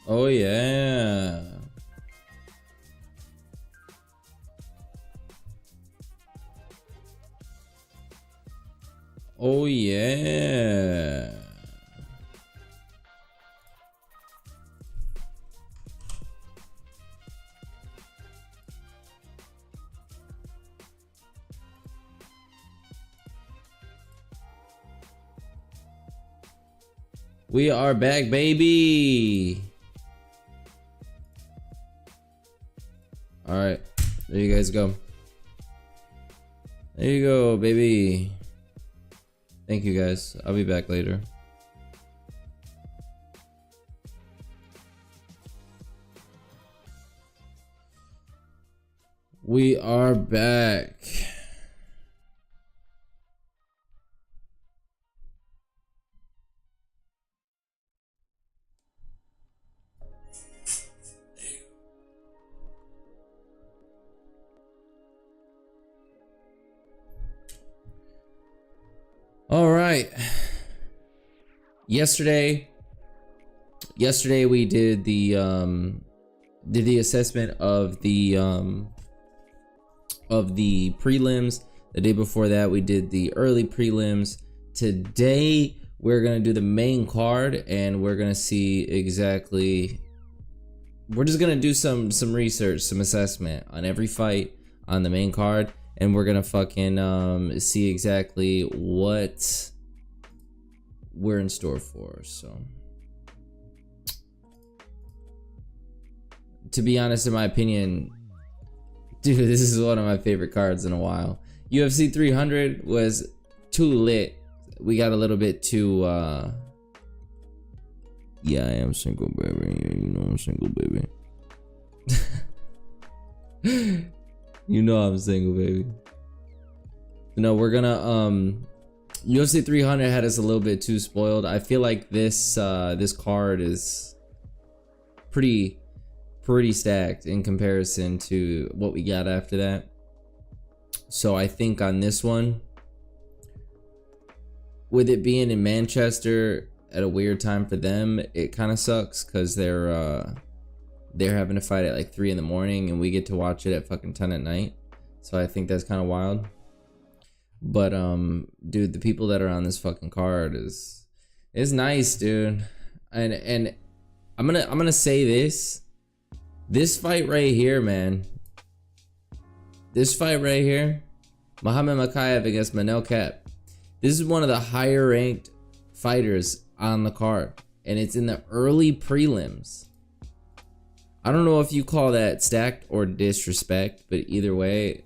Oh yeah. Oh yeah. We are back, baby. All right, there you guys go. There you go, baby. Thank you guys. I'll be back later. We are back. All right. Yesterday we did the assessment of the prelims. The day before that we did the early prelims. Today we're gonna do the main card, and we're gonna see exactly. We're just gonna do some research, some assessment on every fight on the main card, and we're gonna fucking see exactly what we're in store for. So, to be honest, in my opinion, dude, this is one of my favorite cards in a while. UFC 300 was too lit. We got a little bit too yeah, I am single, baby. You know I'm single, baby. You know I'm single, baby. No, we're gonna UFC 300 had us a little bit too spoiled. I feel like this card is pretty stacked in comparison to what we got after that. So I think on this one, with it being in Manchester at a weird time for them, it kind of sucks because they're having a fight at like 3 in the morning and we get to watch it at fucking 10 at night. So I think that's kind of wild. But dude, the people that are on this fucking card is nice, dude. And I'm gonna say this fight right here, man. This fight right here, Muhammad Mokaev against Manel Kape. This is one of the higher ranked fighters on the card, and it's in the early prelims. I don't know if you call that stacked or disrespect, but either way,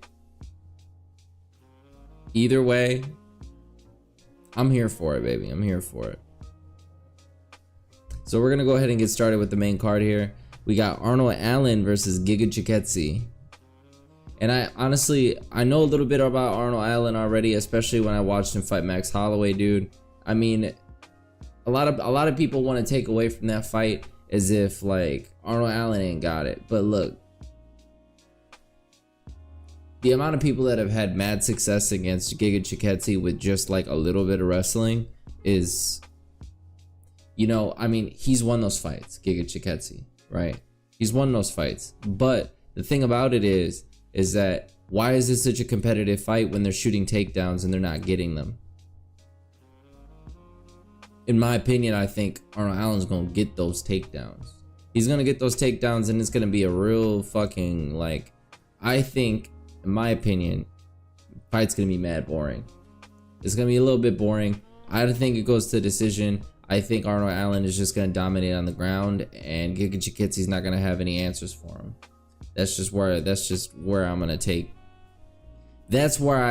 I'm here for it, baby. I'm here for it. So we're gonna go ahead and get started with the main card here. We got Arnold Allen versus Giga Chikadze. And I know a little bit about Arnold Allen already, especially when I watched him fight Max Holloway, dude. I mean, a lot of people want to take away from that fight as if like Arnold Allen ain't got it. But look, the amount of people that have had mad success against Giga Chikadze with just like a little bit of wrestling is, you know, I mean, he's won those fights, Giga Chikadze, right? He's won those fights. But the thing about it is that why is this such a competitive fight when they're shooting takedowns and they're not getting them? In my opinion, I think Arnold Allen's gonna get those takedowns. He's gonna get those takedowns, and it's gonna be a real fucking, like, I think, in my opinion, fight's gonna be mad boring. It's gonna be a little bit boring. I don't think it goes to decision. I think Arnold Allen is just gonna dominate on the ground, and Giga Chikadze's not gonna have any answers for him. That's just where I'm gonna take. That's where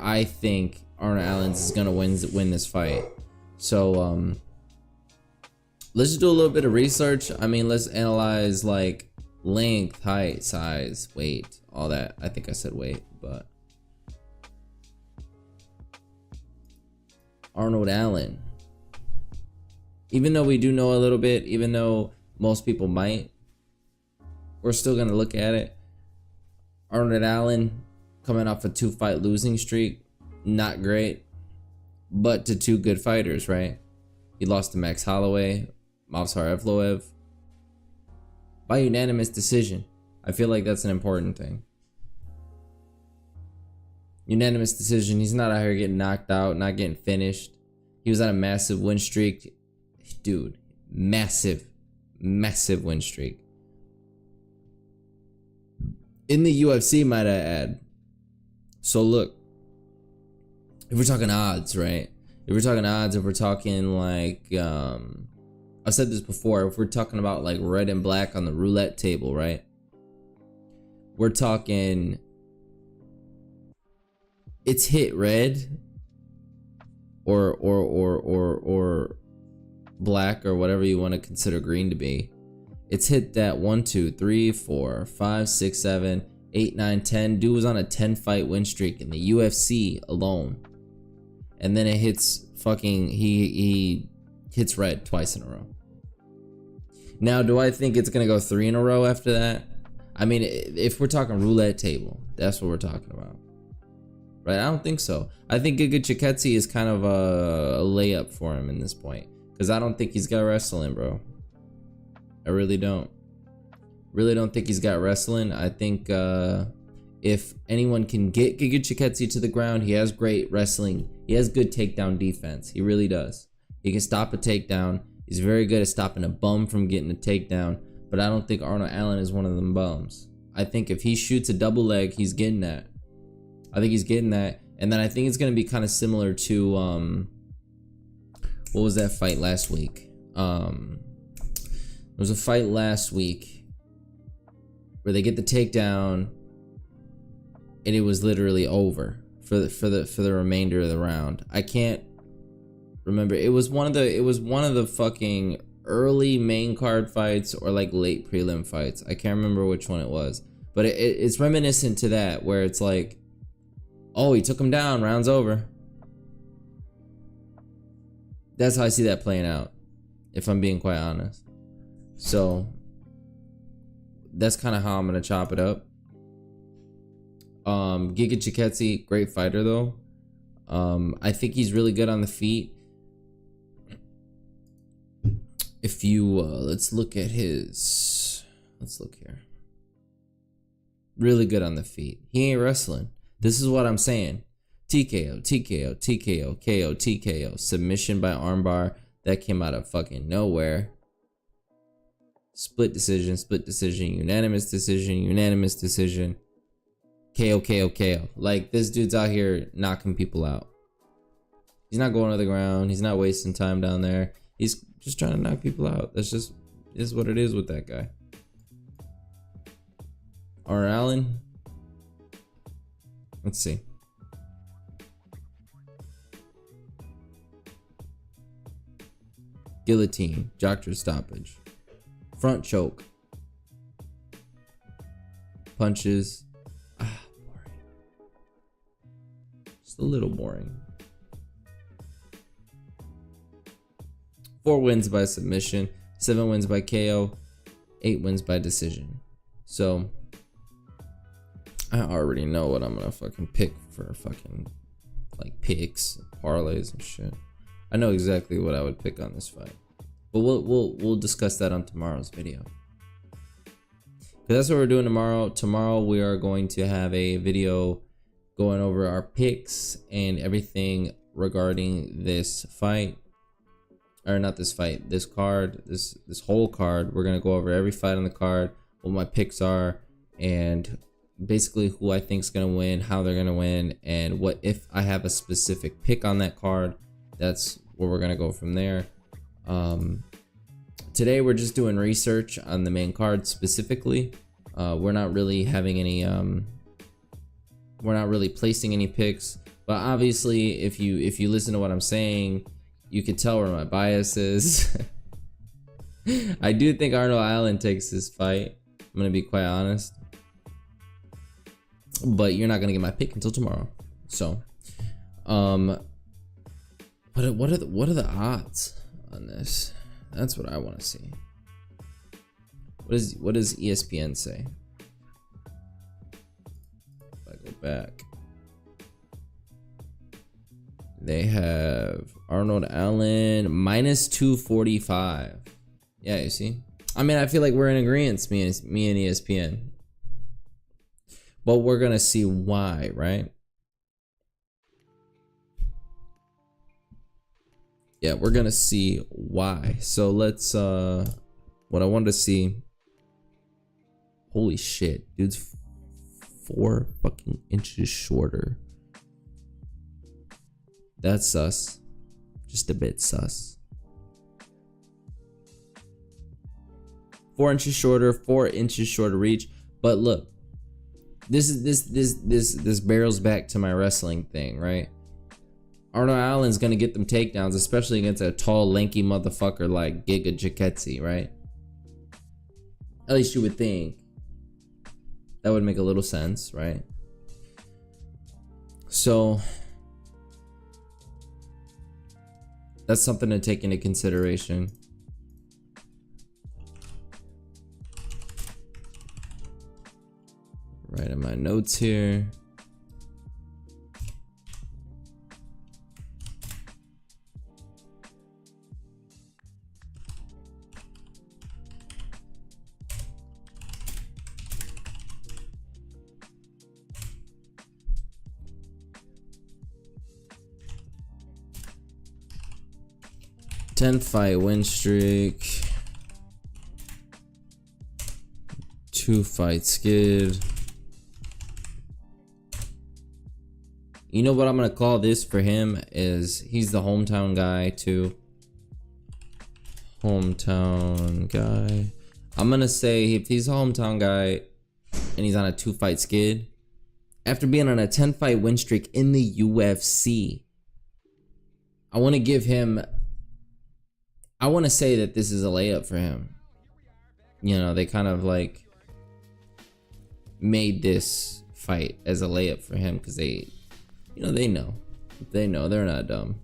I think Arnold Allen is gonna win this fight. So let's just do a little bit of research. I mean, let's analyze like length, height, size, weight, all that. I think I said weight, but Arnold Allen. Even though we do know a little bit, even though most people might, we're still gonna look at it. Arnold Allen coming off a 2-fight losing streak, not great, but to 2 good fighters, right? He lost to Max Holloway, Movsar Evloev. by unanimous decision. I feel like that's an important thing. Unanimous decision. He's not out here getting knocked out, not getting finished. He was on a massive win streak. Dude, massive win streak. In the UFC, might I add. So look, if we're talking odds, right? If we're talking like, I've said this before, if we're talking about like red and black on the roulette table, right? We're talking, it's hit red or black or whatever you want to consider green to be. It's hit that 1, 2, 3, 4, 5, 6, 7, 8, 9, 10. Dude was on a 10 fight win streak in the UFC alone. And then it hits fucking, he hits red twice in a row. Now, do I think it's gonna go 3 in a row after that? I mean, if we're talking roulette table, that's what we're talking about. Right? I don't think so. I think Giga Chikadze is kind of a layup for him in this point. Because I don't think he's got wrestling, bro. I really don't. Really don't think he's got wrestling. I think if anyone can get Giga Chikadze to the ground, he has great wrestling. He has good takedown defense. He really does. He can stop a takedown. He's very good at stopping a bum from getting a takedown. But I don't think Arnold Allen is one of them bums. I think if he shoots a double leg, he's getting that. I think he's getting that. And then I think it's going to be kind of similar to what was that fight last week? There was a fight last week where they get the takedown and it was literally over for the remainder of the round. I can't remember. It was one of the fucking early main card fights or like late prelim fights. I can't remember which one it was, but it's reminiscent to that, where it's like, oh, he took him down, round's over. That's how I see that playing out, if I'm being quite honest. So that's kind of how I'm gonna chop it up. Giga Chikadze, great fighter though. I think he's really good on the feet. If you let's look here. Really good on the feet. He ain't wrestling. This is what I'm saying. TKO, TKO, TKO, KO, TKO. Submission by armbar. That came out of fucking nowhere. Split decision, unanimous decision. KO, KO, KO. Like, this dude's out here knocking people out. He's not going to the ground. He's not wasting time down there. He's just trying to knock people out. That's just is what it is with that guy. Arnold Allen. Let's see. Guillotine, jockey stoppage, front choke, punches. Boring. Just a little boring. 4 wins by submission, 7 wins by KO, 8 wins by decision. So I already know what I'm gonna fucking pick for fucking like picks, parlays and shit. I know exactly what I would pick on this fight, but we'll discuss that on tomorrow's video. Cause that's what we're doing tomorrow. Tomorrow we are going to have a video going over our picks and everything regarding this fight, or not this fight, this card, this whole card. We're gonna go over every fight on the card, what my picks are, and basically who I think is gonna win, how they're gonna win, and what if I have a specific pick on that card. That's where we're gonna go from there. Today we're just doing research on the main card specifically. We're not really having any we're not really placing any picks, but obviously if you listen to what I'm saying, you can tell where my bias is. I do think Arnold Allen takes this fight. I'm gonna be quite honest, but you're not gonna get my pick until tomorrow. So what are the odds on this? That's what I want to see. What does ESPN say? If I go back, they have Arnold Allen minus 245. Yeah, you see, I mean, I feel like we're in agreement, me and ESPN. But we're gonna see why, right? Yeah, we're gonna see why. So let's what I wanted to see. Holy shit, dude's 4 fucking inches shorter. That's sus. Just a bit sus. 4 inches shorter, 4 inches shorter reach. But look, this barrels back to my wrestling thing, right? Arnold Allen's gonna get them takedowns, especially against a tall, lanky motherfucker like Giga Chikadze, right? At least you would think. That would make a little sense, right? So that's something to take into consideration. Right in my notes here. Ten fight win streak. 2 fight skid. You know what I'm gonna call this for him is he's the hometown guy too. Hometown guy. I'm gonna say if he's a hometown guy and he's on a 2 fight skid, after being on a 10 fight win streak in the UFC, I want to give him, I want to say that this is a layup for him. You know, they kind of like made this fight as a layup for him because they, you know, they know, they're not dumb.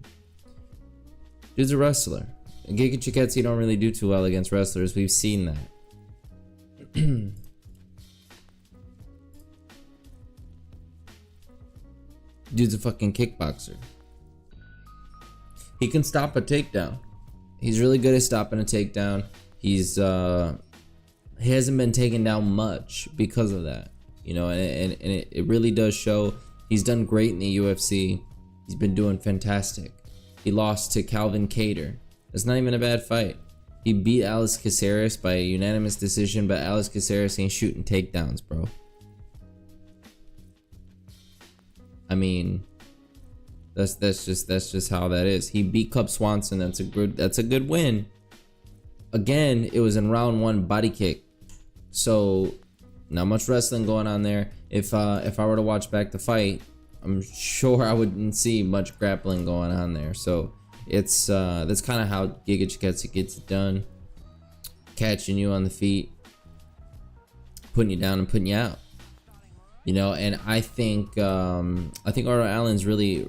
Dude's a wrestler. Giga Chikadze don't really do too well against wrestlers. We've seen that. Dude's a fucking kickboxer. He can stop a takedown. He's really good at stopping a takedown. He hasn't been taken down much because of that, you know, and it really does show. He's done great in the UFC. He's been doing fantastic. He lost to Calvin Kattar. That's not even a bad fight. He beat Alex Caceres by a unanimous decision, but Alex Caceres ain't shooting takedowns, bro. I mean, that's just how that is. He beat Cub Swanson. That's a good win. Again, it was in round 1 body kick. So not much wrestling going on there. If I were to watch back the fight, I'm sure I wouldn't see much grappling going on there. So it's that's kind of how Giga Chikadze gets it done. Catching you on the feet, putting you down and putting you out. You know, and I think Arnold Allen's really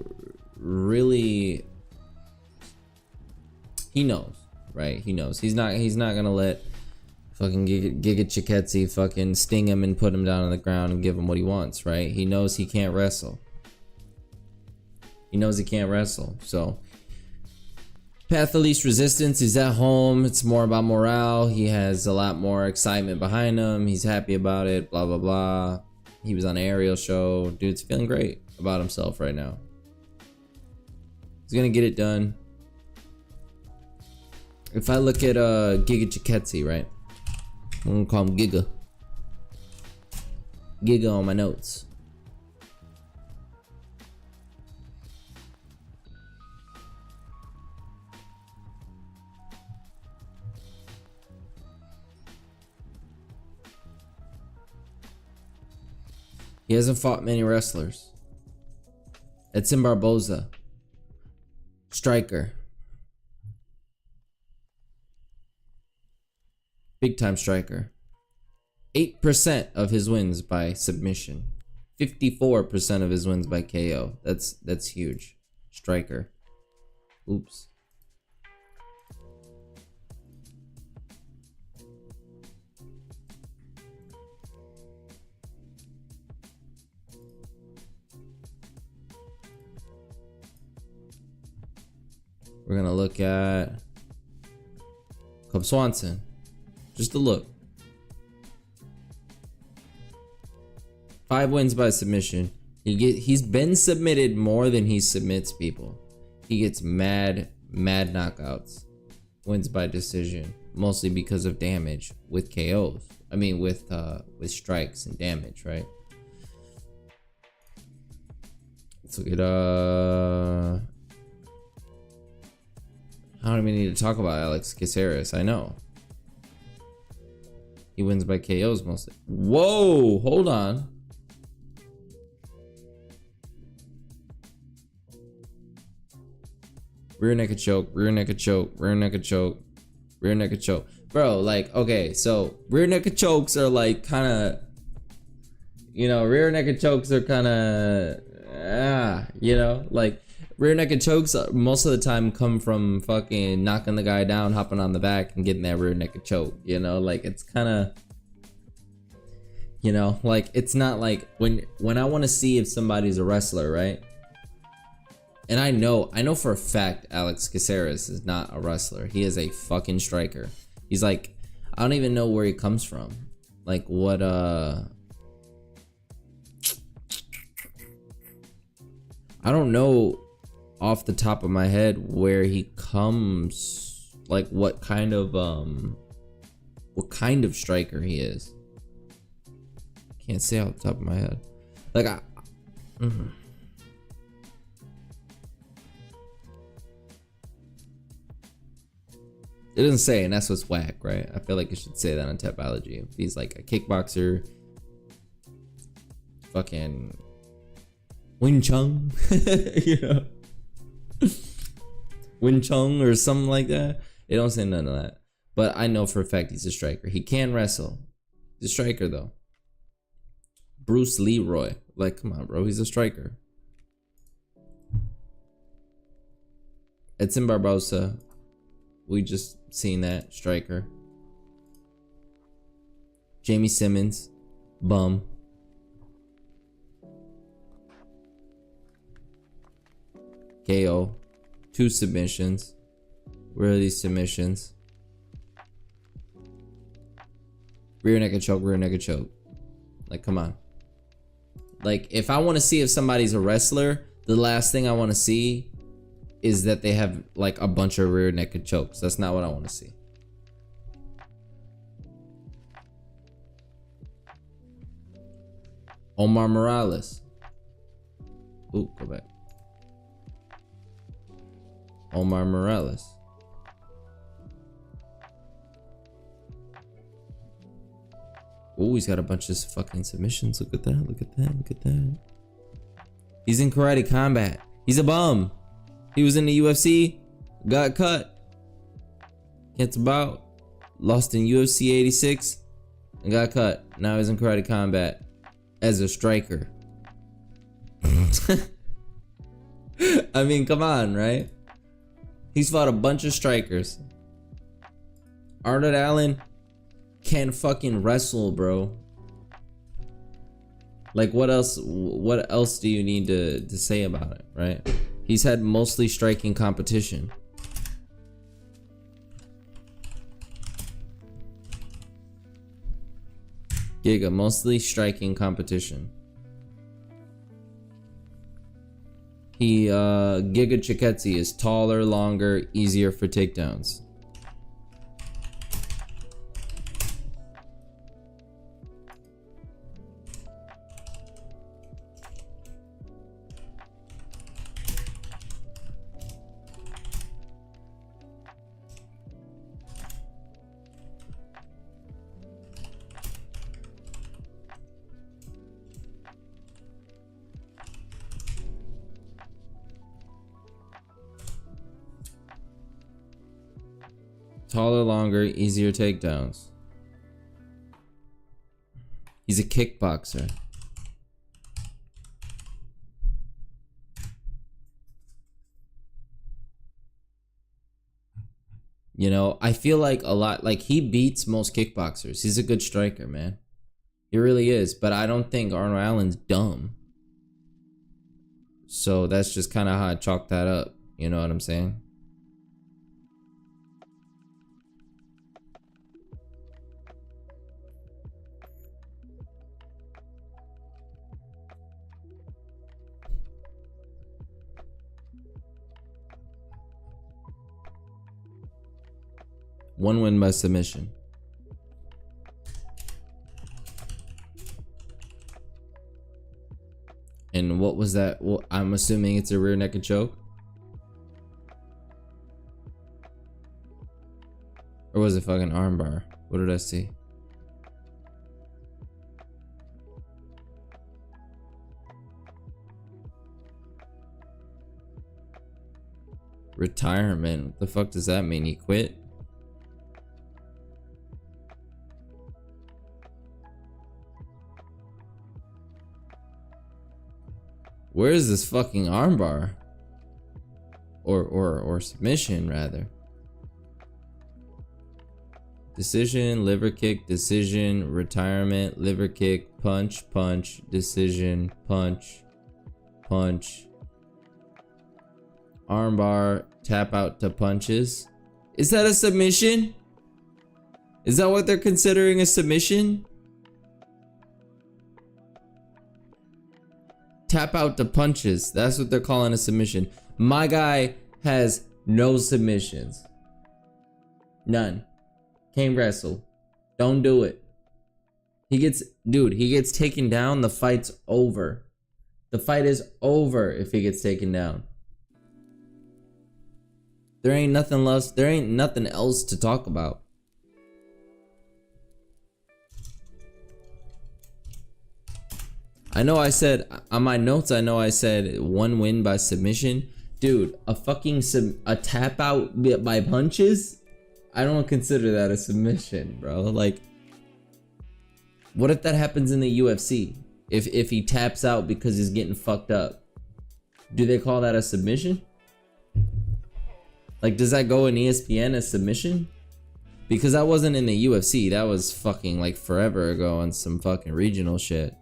he knows, right? He knows he's not gonna let fucking Giga Chikadze fucking sting him and put him down on the ground and give him what he wants, right? He knows he can't wrestle. He knows he can't wrestle. So path of least resistance. He's at home. It's more about morale. He has a lot more excitement behind him. He's happy about it. Blah blah blah. He was on an aerial show. Dude's feeling great about himself right now. He's gonna get it done. If I look at Giga Chikadze, right? I'm gonna call him Giga. Giga on my notes. He hasn't fought many wrestlers. Edson Barboza. Striker. Big time striker. 8% of his wins by submission. 54% of his wins by KO. That's huge. Striker. Oops. We're gonna look at Cub Swanson. Just a look. 5 wins by submission. He's been submitted more than he submits people. He gets mad knockouts. Wins by decision, mostly because of damage with KOs. I mean with strikes and damage, right? Let's look at I don't even need to talk about Alex Caceres. I know. He wins by KOs mostly. Whoa, hold on. Rear naked choke, rear naked choke, rear naked choke, rear naked choke. Bro, like, okay, so rear naked chokes are like kind of, you know, rear naked chokes are kind of, you know, like rear naked chokes most of the time come from fucking knocking the guy down, hopping on the back and getting that rear naked choke, you know, like it's kind of, you know, like it's not like when I want to see if somebody's a wrestler, right? And I know for a fact Alex Caceres is not a wrestler. He is a fucking striker. He's like, I don't even know where he comes from. Like what I don't know off the top of my head where he comes, like what kind of striker he is. Can't say off the top of my head. Like it doesn't say, and that's what's whack, right? I feel like it should say that on Tapology. If he's like a kickboxer, fucking Wing Chun, you know, Wing Chun or something like that. It don't say none of that. But I know for a fact he's a striker. He can wrestle. He's a striker though. Bruce Leroy, like, come on, bro, he's a striker. Edson Barbosa. We just seen that, striker. Jamie Simmons, bum. KO, 2 submissions. Where are these submissions? Rear naked choke, rear naked choke. Like, come on. Like, if I want to see if somebody's a wrestler, the last thing I want to see is that they have like a bunch of rear naked chokes. That's not what I want to see. Omar Morales. Ooh, go back. Omar Morales. Ooh, he's got a bunch of fucking submissions. Look at that, look at that, look at that. He's in Karate Combat. He's a bum. He was in the UFC, got cut. Gets about, lost in UFC 86, and got cut. Now he's in Karate Combat as a striker. I mean, come on, right? He's fought a bunch of strikers. Arnold Allen can fucking wrestle, bro. Like, what else do you need to say about it, right? He's had mostly striking competition. Giga, mostly striking competition. Giga Chikadze is taller, longer, easier for takedowns. Taller, longer, easier takedowns. He's a kickboxer. You know, I feel like a lot, like he beats most kickboxers. He's a good striker, man. He really is. But I don't think Arnold Allen's dumb. So that's just kind of how I chalk that up. You know what I'm saying? One win by submission. And what was that? Well, I'm assuming it's a rear naked choke. Or was it fucking armbar? What did I see? Retirement. What the fuck does that mean? He quit? Where is this fucking armbar? Or submission rather. Decision, liver kick, decision, retirement, liver kick, punch, punch, decision, punch, punch. Armbar, tap out to punches. Is that a submission? Is that what they're considering a submission? Tap out to punches. That's what they're calling a submission. My guy has no submissions. None. Can't wrestle. Don't do it. He gets taken down. The fight's over. The fight is over if he gets taken down. There ain't nothing else. There ain't nothing else to talk about. I know I said on my notes. I know I said one win by submission, dude. A fucking a tap out by punches. I don't consider that a submission, bro. Like, what if that happens in the UFC? If he taps out because he's getting fucked up, do they call that a submission? Like, does that go in ESPN as submission? Because that wasn't in the UFC. That was fucking like forever ago on some fucking regional shit.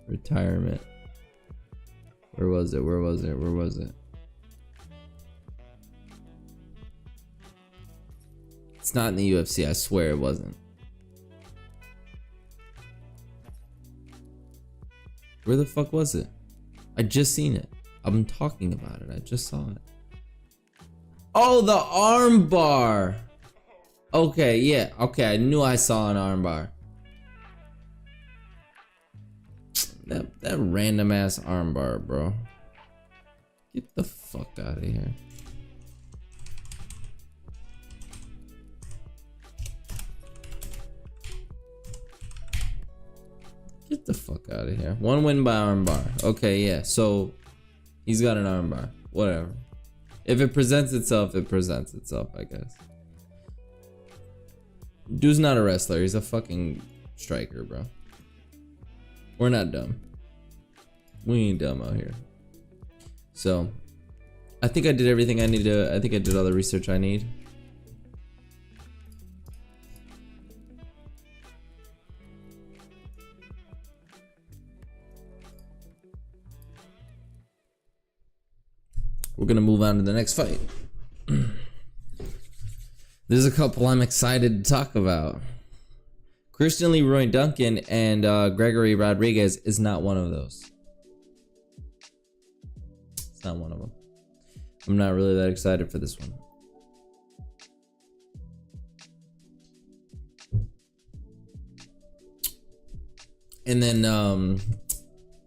Retirement. Where was it? Where was it? Where was it? It's not in the UFC. I swear it wasn't. Where the fuck was it? I just seen it. I'm talking about it. I just saw it. Oh, the arm bar. Okay, yeah. Okay, I knew I saw an arm bar. That random ass armbar, bro. Get the fuck out of here. Get the fuck out of here. One win by armbar. Okay, yeah. So he's got an armbar. Whatever. If it presents itself, it presents itself, I guess. Dude's not a wrestler. He's a fucking striker, bro. We're not dumb. We ain't dumb out here. So, I think I did everything I need to. I think I did all the research I need. We're gonna move on to the next fight. There's a couple I'm excited to talk about. Christian Leroy Duncan and Gregory Rodriguez is not one of those. It's not one of them. I'm not really that excited for this one. And then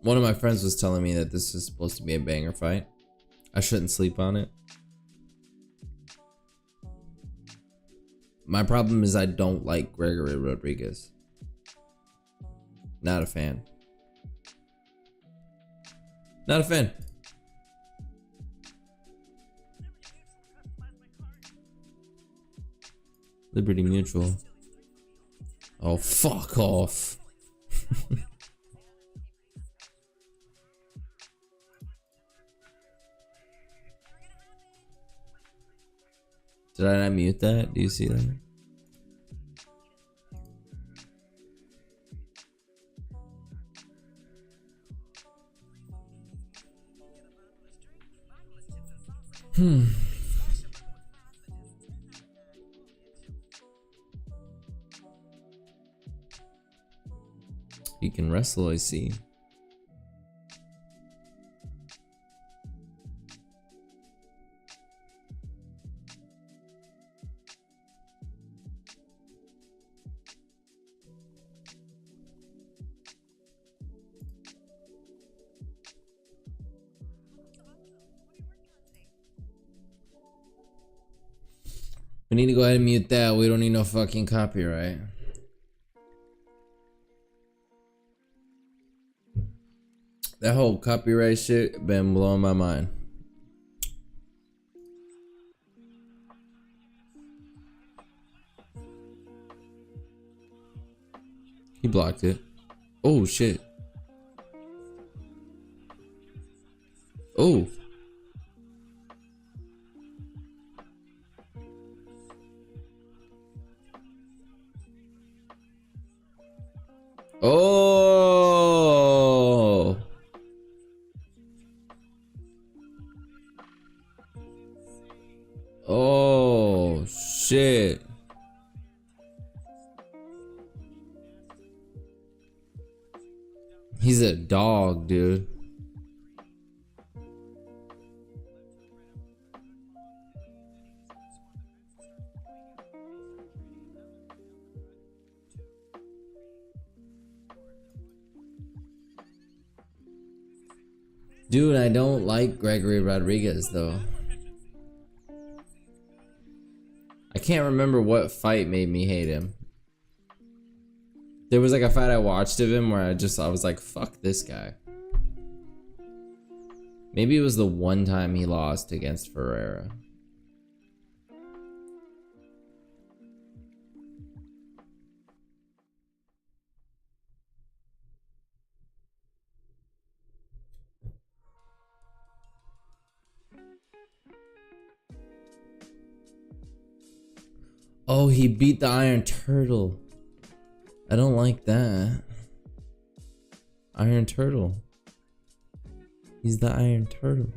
one of my friends was telling me that this is supposed to be a banger fight. I shouldn't sleep on it. My problem is I don't like Gregory Rodriguez. Not a fan. Not a fan. Liberty Mutual. Oh, fuck off. Did I not mute that? Do you see that? He can wrestle, I see. We need to go ahead and mute that. We don't need no fucking copyright. That whole copyright shit been blowing my mind. He blocked it. Oh shit. Oh. Oh. Oh shit. He's a dog, dude. Dude, I don't like Gregory Rodriguez though. I can't remember what fight made me hate him. There was like a fight I watched of him where I was like, fuck this guy. Maybe it was the one time he lost against Ferreira. Oh, he beat the Iron Turtle. I don't like that. Iron Turtle. He's the Iron Turtle.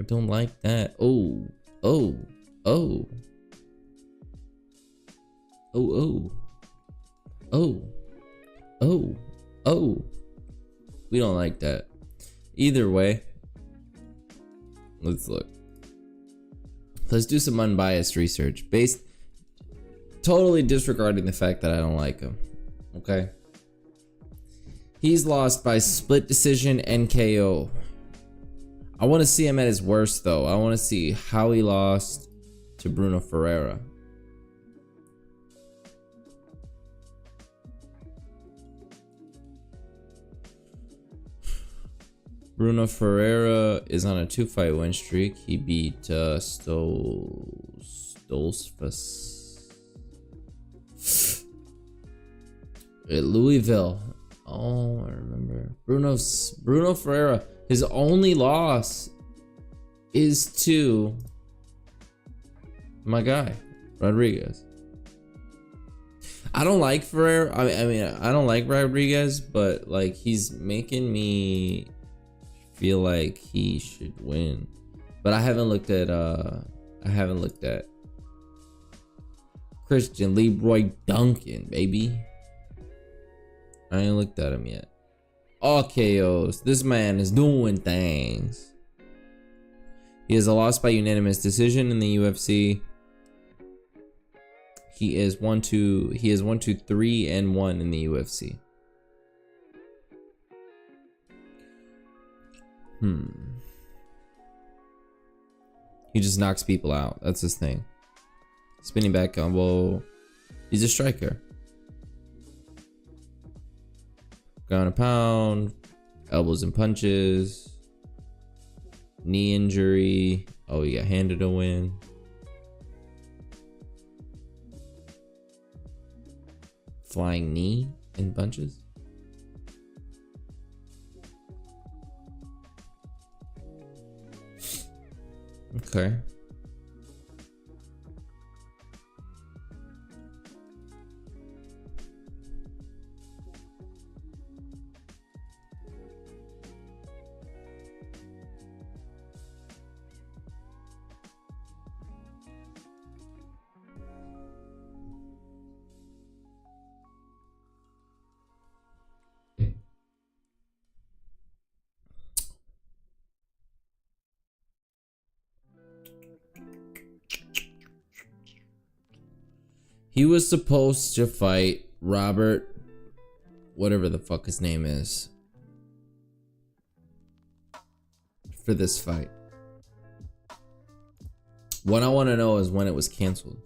I don't like that. Oh, oh, oh. Oh, oh. Oh. Oh. Oh. We don't like that. Either way. Let's look. Let's do some unbiased research. Totally disregarding the fact that I don't like him. Okay? He's lost by split decision and KO. I want to see him at his worst though. I want to see how he lost to Bruno Ferreira. Bruno Ferreira is on a 2-fight win streak. He beat Stolzfus at Louisville. Oh, I remember. Bruno Ferreira. His only loss is to my guy, Rodriguez. I don't like Ferreira. I mean, I don't like Rodriguez, but like he's making me feel like he should win. But I haven't looked at Christian Leroy Duncan, baby. I ain't looked at him yet. All KOs. This man is doing things. He has a loss by unanimous decision in the UFC. He is 1-2-3-1 in the UFC. He just knocks people out. That's his thing. Spinning back combo. He's a striker. Ground and pound. Elbows and punches. Knee injury. Oh, he got handed a win. Flying knee and punches. Okay. He was supposed to fight Robert, whatever the fuck his name is, for this fight. What I want to know is when it was canceled.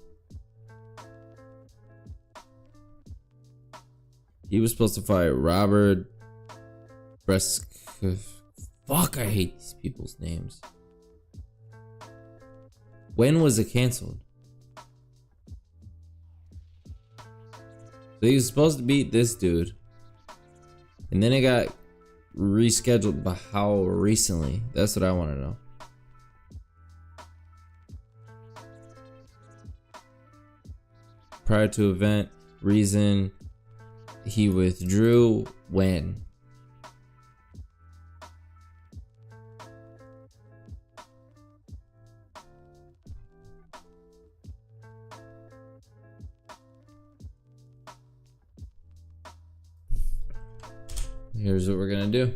He was supposed to fight Robert Bresk. Fuck, I hate these people's names. When was it canceled? So he was supposed to beat this dude. And then it got rescheduled, but how recently? That's what I want to know. Prior to event, reason he withdrew, when? Here's what we're gonna do.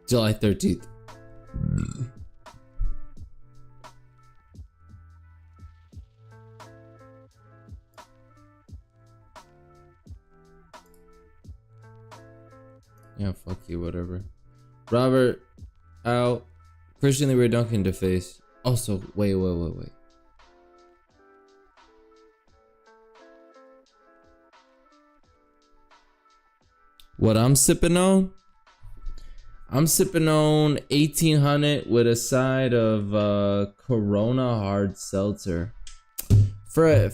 July 13th. Yeah, fuck you, whatever. Robert out. Christian Leroy Duncan to face. Also, wait. What I'm sipping on? I'm sipping on 1800 with a side of Corona hard seltzer for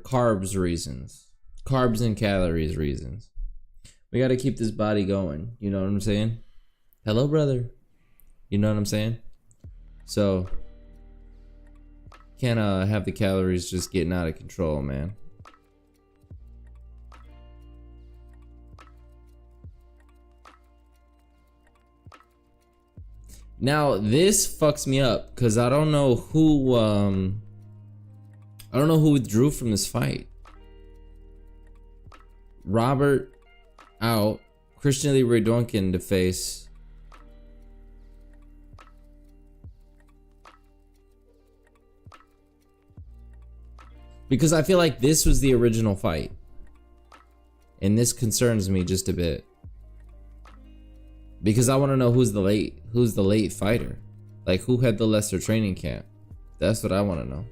carbs reasons, carbs and calories reasons. We got to keep this body going. You know what I'm saying? Hello, brother. You know what I'm saying? So can't have the calories just getting out of control, man. Now this fucks me up because I don't know who withdrew from this fight. Robert out. Christian Leroy Duncan to face. Because I feel like this was the original fight. And this concerns me just a bit. Because I want to know who's the late fighter. Like, who had the lesser training camp? That's what I want to know.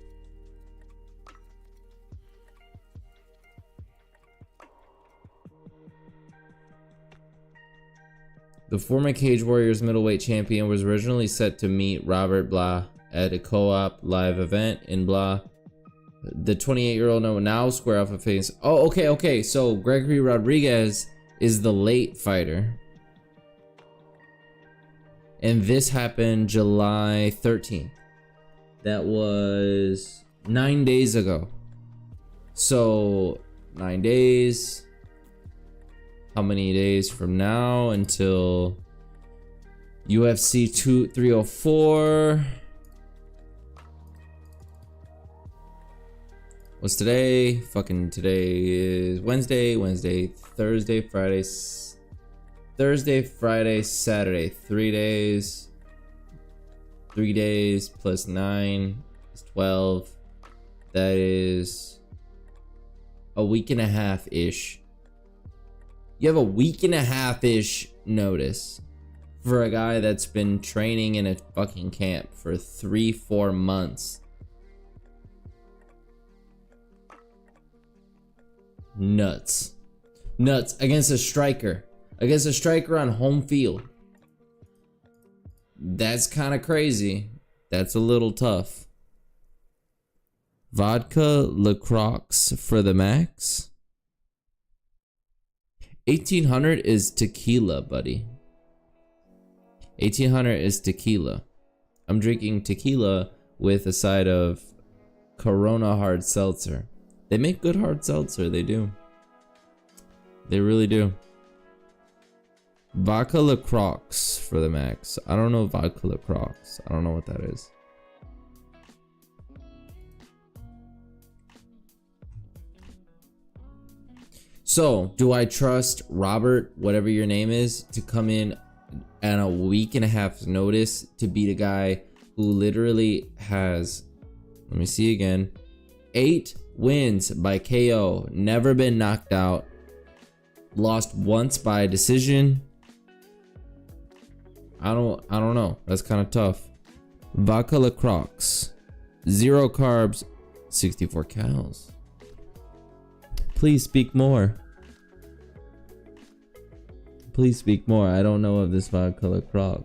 The former Cage Warriors middleweight champion was originally set to meet Robert Blah at a co-op live event in Blah. The 28-year-old now square off a face. Oh, okay. So Gregory Rodriguez is the late fighter. And this happened July 13th. That was 9 days ago. So 9 days. How many days from now until UFC 304? What's today? Fucking today is Wednesday, Thursday, Friday, Saturday. 3 days. 3 days plus 9 is 12. That is a week and a half-ish. You have a week and a half-ish notice for a guy that's been training in a fucking camp for 3-4 months. Nuts against a striker on home field. That's kind of crazy. That's a little tough. Vodka LaCroix for the max. 1800 is tequila, buddy. 1800 is tequila. I'm drinking tequila with a side of Corona hard seltzer. They make good hard seltzer, they do. They really do. Vodka LaCroix for the max. I don't know vodka LaCroix. I don't know what that is. So, do I trust Robert, whatever your name is, to come in at a week and a half's notice to beat a guy who literally has, let me see again, 8 wins by KO, never been knocked out, lost once by decision? I don't know. That's kind of tough. Vodka LaCroix, 0 carbs, 64 calories. Please speak more. Please speak more. I don't know of this vodka LaCroix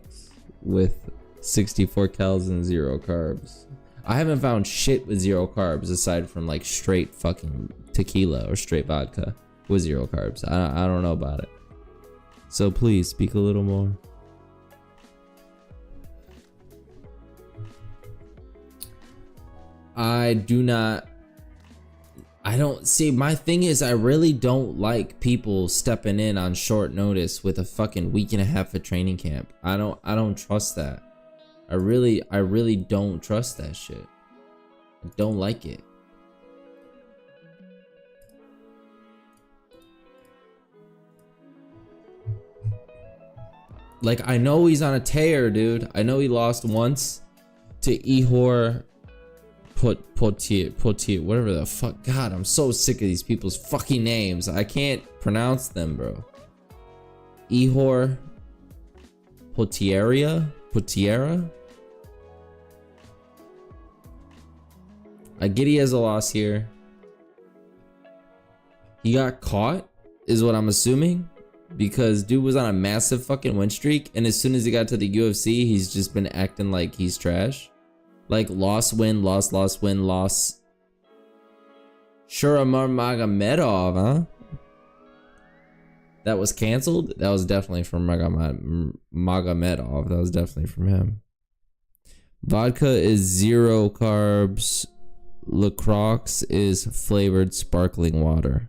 with 64 calories and 0 carbs. I haven't found shit with 0 carbs aside from like straight fucking tequila or straight vodka with 0 carbs. I don't know about it. So please speak a little more. I don't see, my thing is I really don't like people stepping in on short notice with a fucking week and a half of training camp. I don't trust that. I really don't trust that shit. I don't like it. Like, I know he's on a tear, dude. I know he lost once to Ihor Potier, whatever the fuck. God, I'm so sick of these people's fucking names. I can't pronounce them, bro. Ihor Potiera? I get he has a loss here. He got caught, is what I'm assuming, because dude was on a massive fucking win streak, and as soon as he got to the UFC, he's just been acting like he's trash. Like, loss, win, loss, loss, win, loss. Shuramar Magomedov, huh? That was canceled? That was definitely from Magomedov. That was definitely from him. Vodka is 0 carbs. LaCroix is flavored sparkling water.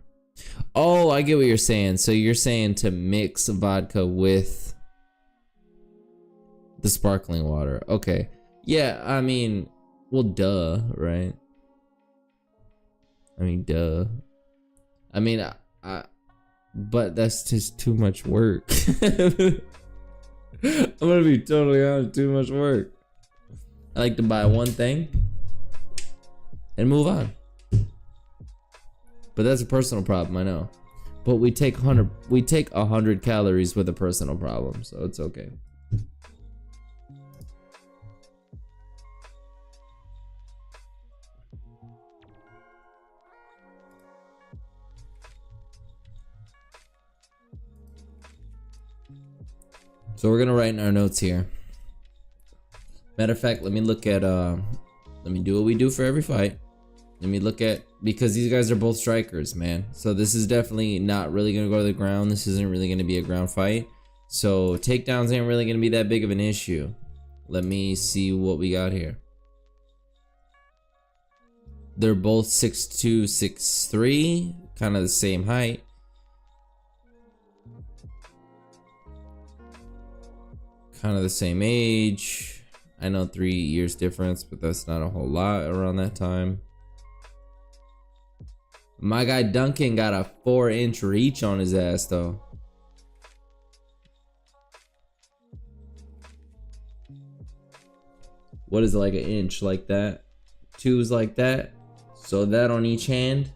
Oh, I get what you're saying. So you're saying to mix vodka with the sparkling water. Okay. Yeah, I mean, well, duh, right? I mean, duh. I mean, but that's just too much work. I'm gonna be totally honest, too much work. I like to buy one thing and move on. But that's a personal problem, I know. But we take 100 calories with a personal problem, so it's okay. So we're gonna write in our notes here. Matter of fact, let me look at let me do what we do for every fight. Let me look at, because these guys are both strikers, man. So this is definitely not really gonna go to the ground. This isn't really gonna be a ground fight. So takedowns ain't really gonna be that big of an issue. Let me see what we got here. They're both 6'2", 6'3", kind of the same height. Kind of the same age. I know 3 years difference, but that's not a whole lot around that time. My guy Duncan got a 4-inch reach on his ass though. What is it, like an inch like that? 2's like that. So that on each hand.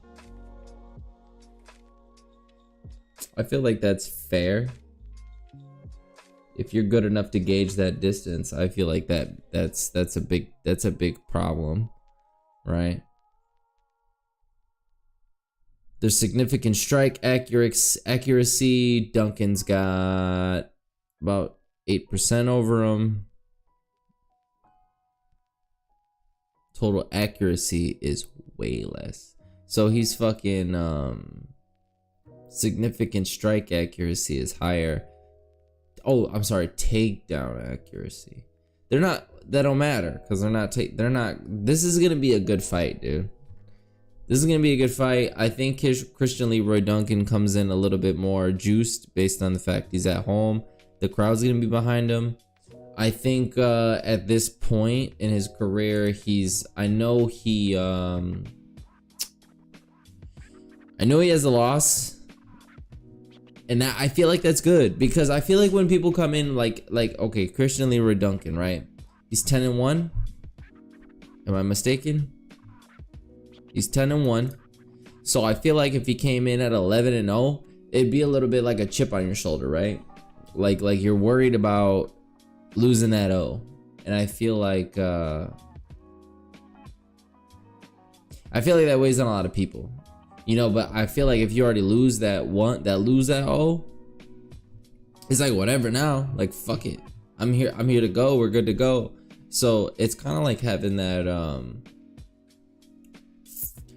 I feel like that's fair. If you're good enough to gauge that distance, I feel like that's a big problem, right? There's significant strike accuracy. Duncan's got about 8% over him. Total accuracy is way less. So he's fucking significant strike accuracy is higher. Oh, I'm sorry, takedown accuracy. They're not. That don't matter because they're not. They're not. This is gonna be a good fight, dude. This is gonna be a good fight. I think Christian Leroy Duncan comes in a little bit more juiced based on the fact he's at home. The crowd's gonna be behind him. I think at this point in his career, I know he has a loss, and that I feel like that's good because I feel like when people come in like okay, Christian Leroy Duncan, right? He's 10-1. Am I mistaken? He's 10-1. So I feel like if he came in at 11-0, it'd be a little bit like a chip on your shoulder, right? Like you're worried about losing that O. And I feel like that weighs on a lot of people. You know, but I feel like if you already lose that O, it's like whatever now. Like fuck it. I'm here to go. We're good to go. So it's kind of like having that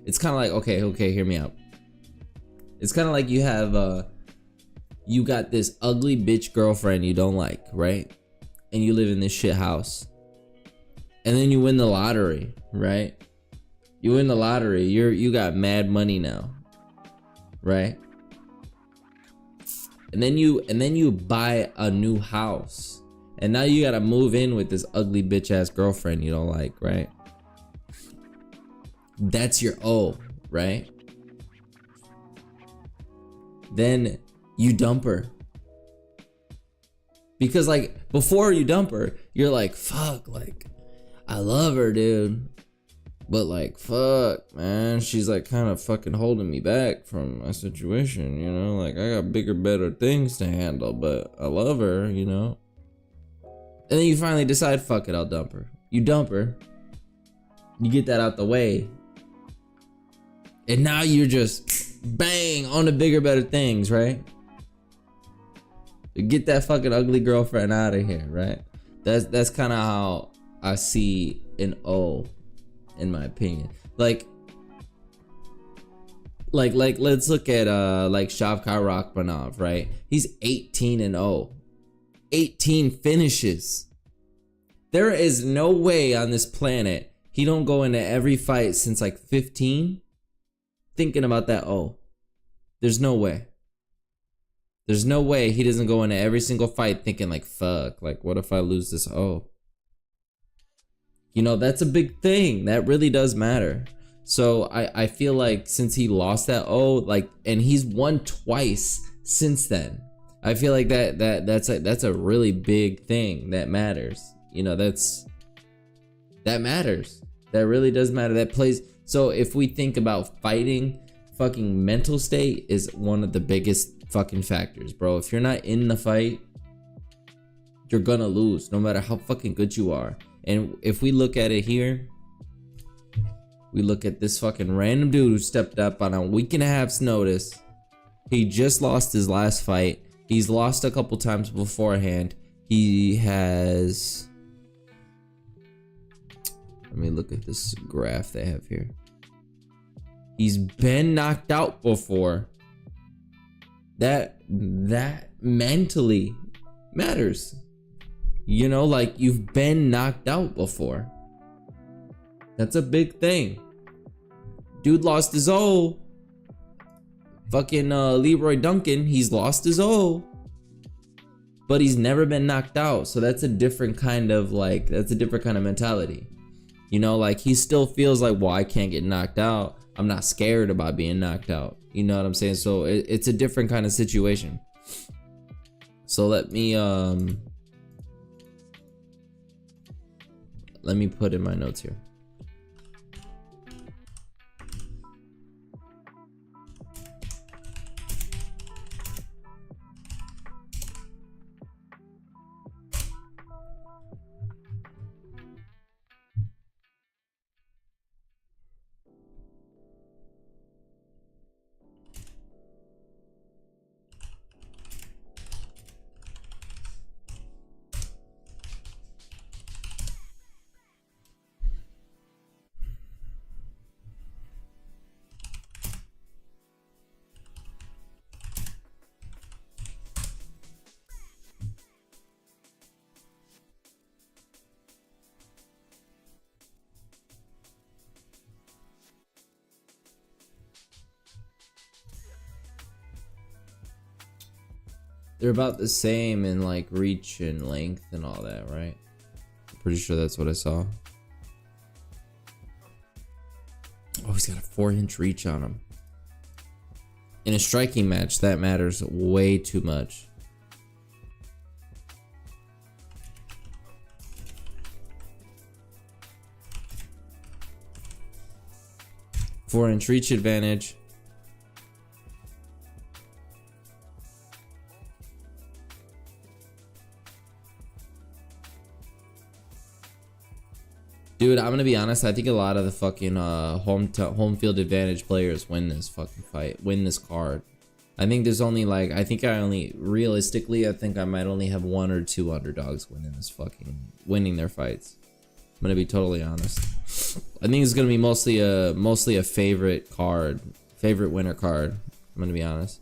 it's kind of like okay, hear me out. It's kind of like you have you got this ugly bitch girlfriend you don't like, right? And you live in this shit house. And then you win the lottery, right? You win the lottery. You got mad money now. Right? And then you buy a new house. And now you got to move in with this ugly bitch ass girlfriend you don't like, right? That's your O, right? Then you dump her. Because like before you dump her, you're like, fuck, like I love her, dude. But like, fuck, man, she's like kind of fucking holding me back from my situation, you know? Like I got bigger, better things to handle, but I love her, you know? And then you finally decide, fuck it, I'll dump her. You dump her. You get that out the way. And now you're just bang on the bigger, better things, right? Get that fucking ugly girlfriend out of here, right? That's kind of how I see an O, in my opinion. Like let's look at like Shavkat Rakhmonov, right? He's 18-0. 18 finishes. There is no way on this planet he don't go into every fight since like 15 thinking about that O. There's no way. There's no way he doesn't go into every single fight thinking like, fuck, like what if I lose this O? You know, that's a big thing. That really does matter. So I feel like since he lost that O, like, and he's won twice since then, I feel like that's a really big thing that matters. You know, that matters. That really does matter. That plays. So if we think about fighting, fucking mental state is one of the biggest fucking factors, bro. If you're not in the fight, you're gonna lose no matter how fucking good you are. And if we look at it here, we look at this fucking random dude who stepped up on a week and a half's notice. He just lost his last fight. He's lost a couple times beforehand. He has, let me look at this graph they have here. He's been knocked out before. That mentally matters. You know, like you've been knocked out before. That's a big thing. Dude lost his O. Fucking Leroy Duncan, he's lost his O. But he's never been knocked out. So that's a different kind of like, that's a different kind of mentality. You know, like he still feels like, well, I can't get knocked out. I'm not scared about being knocked out. You know what I'm saying? So it's a different kind of situation. So let me put in my notes here. They're about the same in like reach and length and all that, right? I'm pretty sure that's what I saw. Oh, he's got a 4-inch reach on him. In a striking match, that matters way too much. Four-inch reach advantage. Dude, I'm gonna be honest. I think a lot of the fucking home field advantage players win this fucking fight, win this card. I think there's only like, I think realistically, I think I might only have 1 or 2 underdogs winning their fights. I'm gonna be totally honest. I think it's gonna be mostly a favorite winner card. I'm gonna be honest.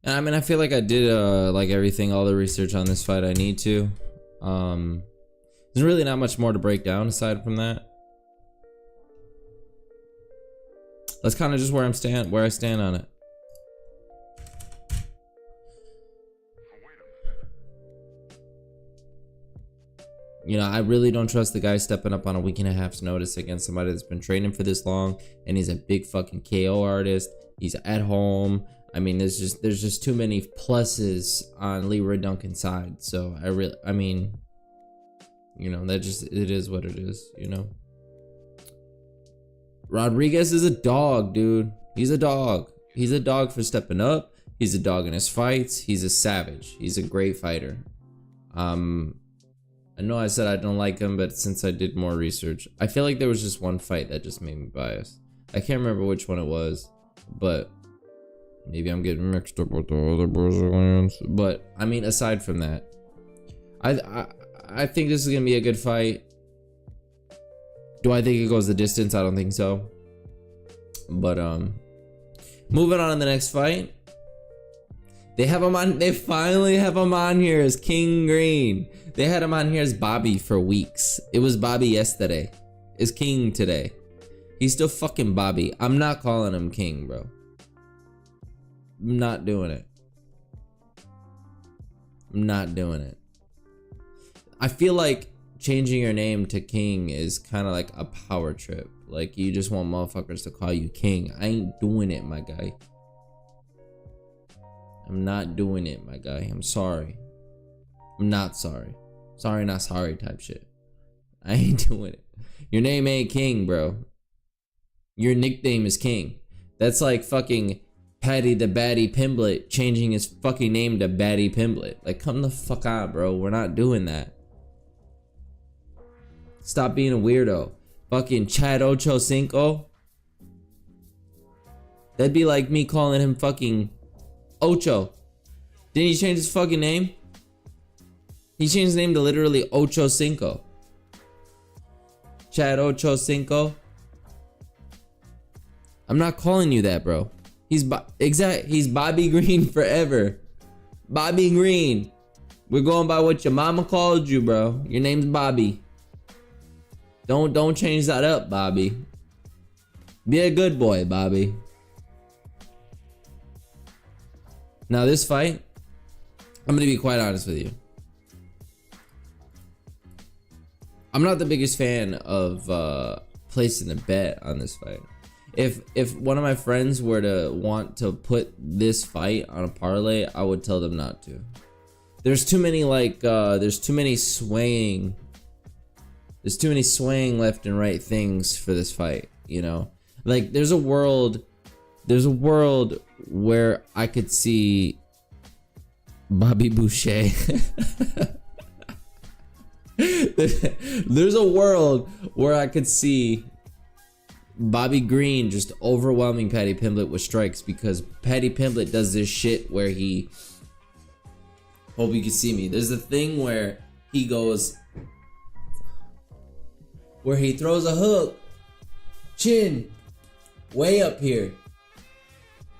And I mean, I feel like I did like everything, all the research on this fight I need to. There's really not much more to break down aside from that. That's kind of just where I stand on it. You know, I really don't trust the guy stepping up on a week and a half's notice against somebody that's been training for this long, and he's a big fucking KO artist. He's at home. I mean, there's just too many pluses on Leroy Duncan's side. So I mean, you know, it is what it is, you know. Rodriguez is a dog, dude. He's a dog. He's a dog for stepping up. He's a dog in his fights. He's a savage. He's a great fighter. I know I said I don't like him, but since I did more research, I feel like there was just one fight that just made me biased. I can't remember which one it was, but maybe I'm getting mixed up with the other Brazilians. But I mean, aside from that, I think this is gonna be a good fight. Do I think it goes the distance? I don't think so. But moving on to the next fight. They have him on. They finally have him on here as King Green. They had him on here as Bobby for weeks. It was Bobby yesterday. It's King today. He's still fucking Bobby. I'm not calling him King, bro. I'm not doing it. I'm not doing it. I feel like changing your name to King is kind of like a power trip. Like, you just want motherfuckers to call you King. I ain't doing it, my guy. I'm not doing it, my guy. I'm sorry. I'm not sorry. Sorry, not sorry type shit. I ain't doing it. Your name ain't King, bro. Your nickname is King. That's like fucking Patty the Batty Pimblett changing his fucking name to Batty Pimblett. Like, come the fuck on, bro. We're not doing that. Stop being a weirdo. Fucking Chad Ocho Cinco. That'd be like me calling him fucking Ocho. Didn't he change his fucking name? He changed his name to literally Ocho Cinco. Chad Ocho Cinco. I'm not calling you that, bro. He's Bobby Green forever. Bobby Green. We're going by what your mama called you, bro. Your name's Bobby. Don't change that up, Bobby. Be a good boy, Bobby. Now this fight, I'm gonna be quite honest with you. I'm not the biggest fan of placing a bet on this fight. If one of my friends were to want to put this fight on a parlay, I would tell them not to. There's too many there's too many swaying left and right things for this fight, you know? Like there's a world where I could see Bobby Boucher. There's a world where I could see Bobby Green just overwhelming Paddy Pimblett with strikes, because Paddy Pimblett does this shit where he, hope you can see me, there's a thing where he goes, where he throws a hook, chin, way up here.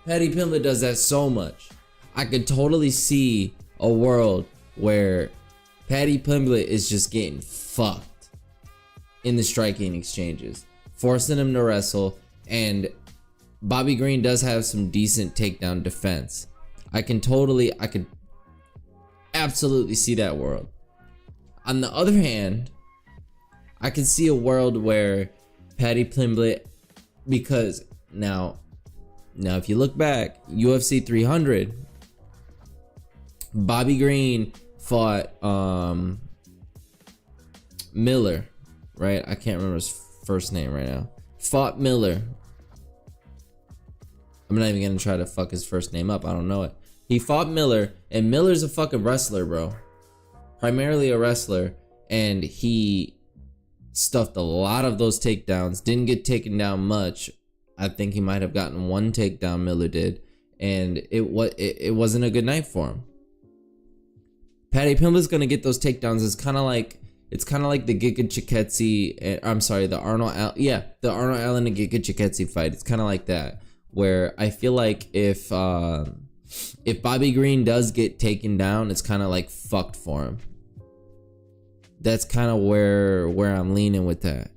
Paddy Pimblett does that so much. I could totally see a world where Paddy Pimblett is just getting fucked in the striking exchanges, forcing him to wrestle, and Bobby Green does have some decent takedown defense. I could absolutely see that world. On the other hand, I could see a world where Paddy Pimblett, because now if you look back, UFC 300, Bobby Green fought Miller, right? I can't remember his first name right now. Fought Miller. I'm not even gonna try to fuck his first name up. I don't know it. He fought Miller, and Miller's a fucking wrestler, bro. Primarily a wrestler, and he stuffed a lot of those takedowns. Didn't get taken down much. I think he might have gotten one takedown, Miller did, and it wasn't a good night for him. Paddy Pimblett's gonna get those takedowns. It's kind of like the Giga Chikadze. I'm sorry, the Arnold Allen and Giga Chikadze fight. It's kind of like that, where I feel like if Bobby Green does get taken down, it's kind of like fucked for him. That's kind of where I'm leaning with that,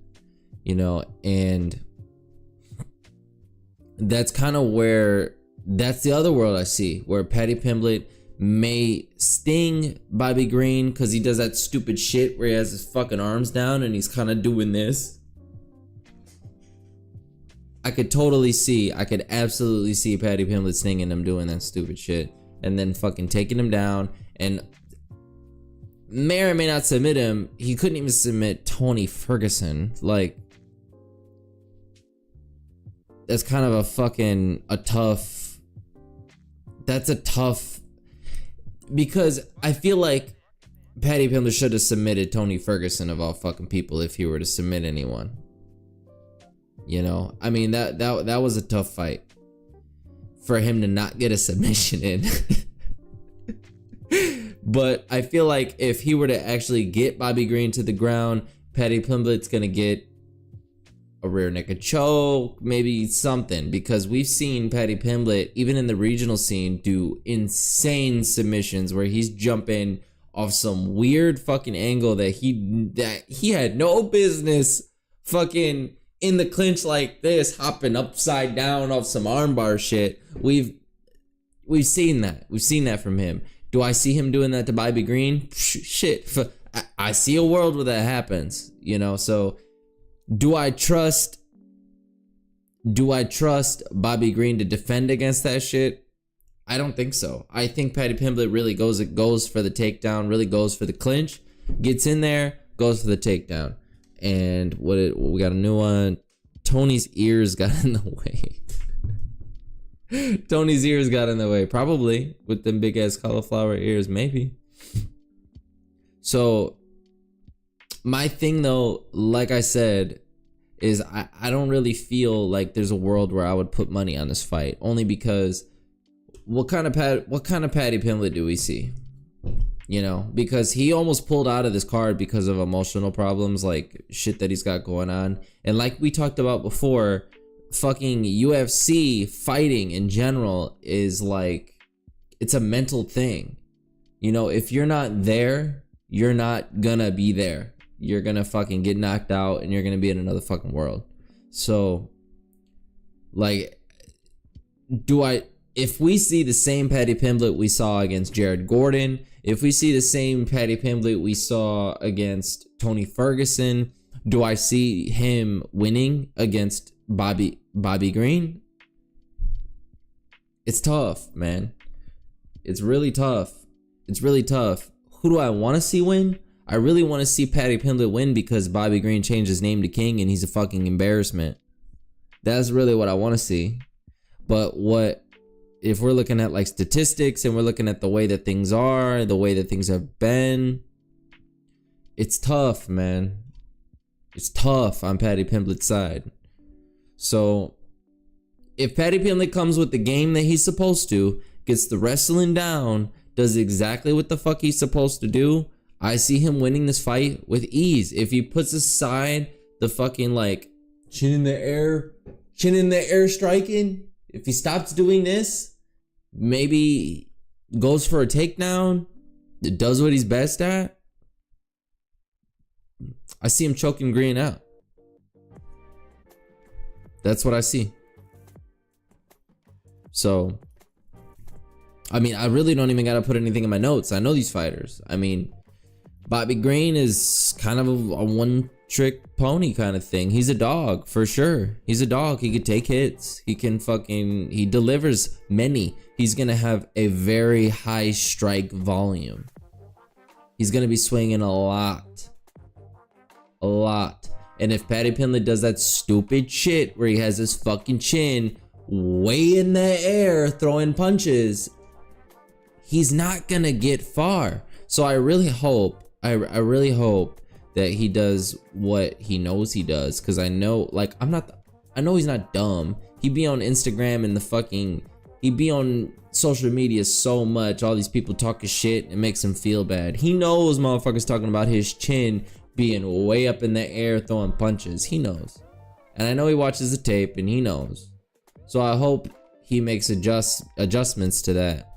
you know, and that's kind of where, that's the other world I see, where Paddy Pimblett may sting Bobby Green because he does that stupid shit where he has his fucking arms down and he's kind of doing this. I could absolutely see Paddy Pimblett stinging him doing that stupid shit and then fucking taking him down, and may or may not submit him. He couldn't even submit Tony Ferguson. Like, that's kind of a tough, because I feel like Paddy Pimblett should have submitted Tony Ferguson of all fucking people if he were to submit anyone. You know, I mean, that was a tough fight for him to not get a submission in. But I feel like if he were to actually get Bobby Green to the ground, Paddy Pimblett's gonna get a rear naked choke, maybe something, because we've seen Paddy Pimblett, even in the regional scene, do insane submissions where he's jumping off some weird fucking angle that he had no business fucking in the clinch like this, hopping upside down off some armbar shit. We've seen that. We've seen that from him. Do I see him doing that to Bobby Green? Shit. I see a world where that happens, you know? So do I trust Bobby Green to defend against that shit? I don't think so. I think Paddy Pimblett really goes for the takedown, really goes for the clinch, gets in there, goes for the takedown. And we got a new one. Tony's ears got in the way. Tony's ears got in the way, probably, with them big ass cauliflower ears, maybe. So my thing though, like I said, is I don't really feel like there's a world where I would put money on this fight, only because what kind of Paddy Pimblett do we see? You know, because he almost pulled out of this card because of emotional problems, like shit that he's got going on. And like we talked about before, fucking UFC fighting in general is like, it's a mental thing. You know, if you're not there, you're not gonna be there. You're gonna fucking get knocked out and you're gonna be in another fucking world. So, like, if we see the same Paddy Pimblett we saw against Jared Gordon, if we see the same Paddy Pimblett we saw against Tony Ferguson, do I see him winning against Bobby Green? It's tough, man. It's really tough. It's really tough. Who do I want to see win? I really want to see Paddy Pimblett win because Bobby Green changed his name to King and he's a fucking embarrassment. That's really what I want to see. But if we're looking at like statistics and we're looking at the way that things are, the way that things have been, it's tough, man. It's tough on Paddy Pimblett's side. So if Paddy Pimblett comes with the game that he's supposed to, gets the wrestling down, does exactly what the fuck he's supposed to do, I see him winning this fight with ease. If he puts aside the fucking like chin in the air striking, if he stops doing this, maybe goes for a takedown, does what he's best at, I see him choking Green out. That's what I see. So, I mean, I really don't even gotta put anything in my notes. I know these fighters. I mean, Bobby Green is kind of a one-trick pony kind of thing. He's a dog, for sure. He's a dog. He could take hits. He delivers many. He's gonna have a very high strike volume. He's gonna be swinging a lot. A lot. And if Paddy Pimblett does that stupid shit where he has his fucking chin way in the air throwing punches, he's not gonna get far. So I really hope that he does what he knows he does, because I know, like, I know he's not dumb. He be on Instagram and he be on social media so much, all these people talking shit, it makes him feel bad. He knows motherfuckers talking about his chin being way up in the air throwing punches. He knows. And I know he watches the tape and he knows. So I hope he makes adjustments to that,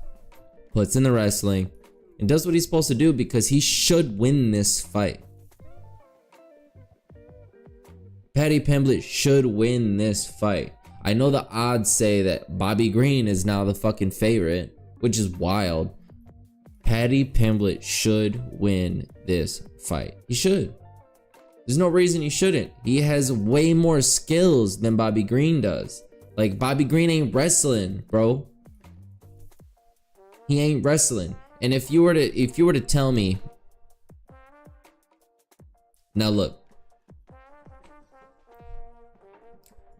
puts in the wrestling, and does what he's supposed to do, because he should win this fight. Paddy Pimblett should win this fight. I know the odds say that Bobby Green is now the fucking favorite, which is wild. Paddy Pimblett should win this fight. He should. There's no reason he shouldn't. He has way more skills than Bobby Green does. Like, Bobby Green ain't wrestling, bro. He ain't wrestling. And if you were to tell me, now look,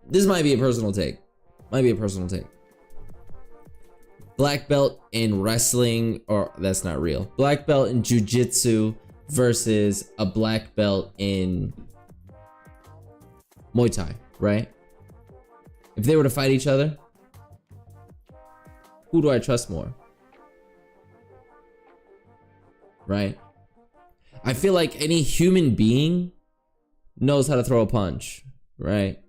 this might be a personal take. Black belt in wrestling, or that's not real. Black belt in jiu-jitsu versus a black belt in Muay Thai, right? If they were to fight each other, who do I trust more? Right? I feel like any human being knows how to throw a punch, right?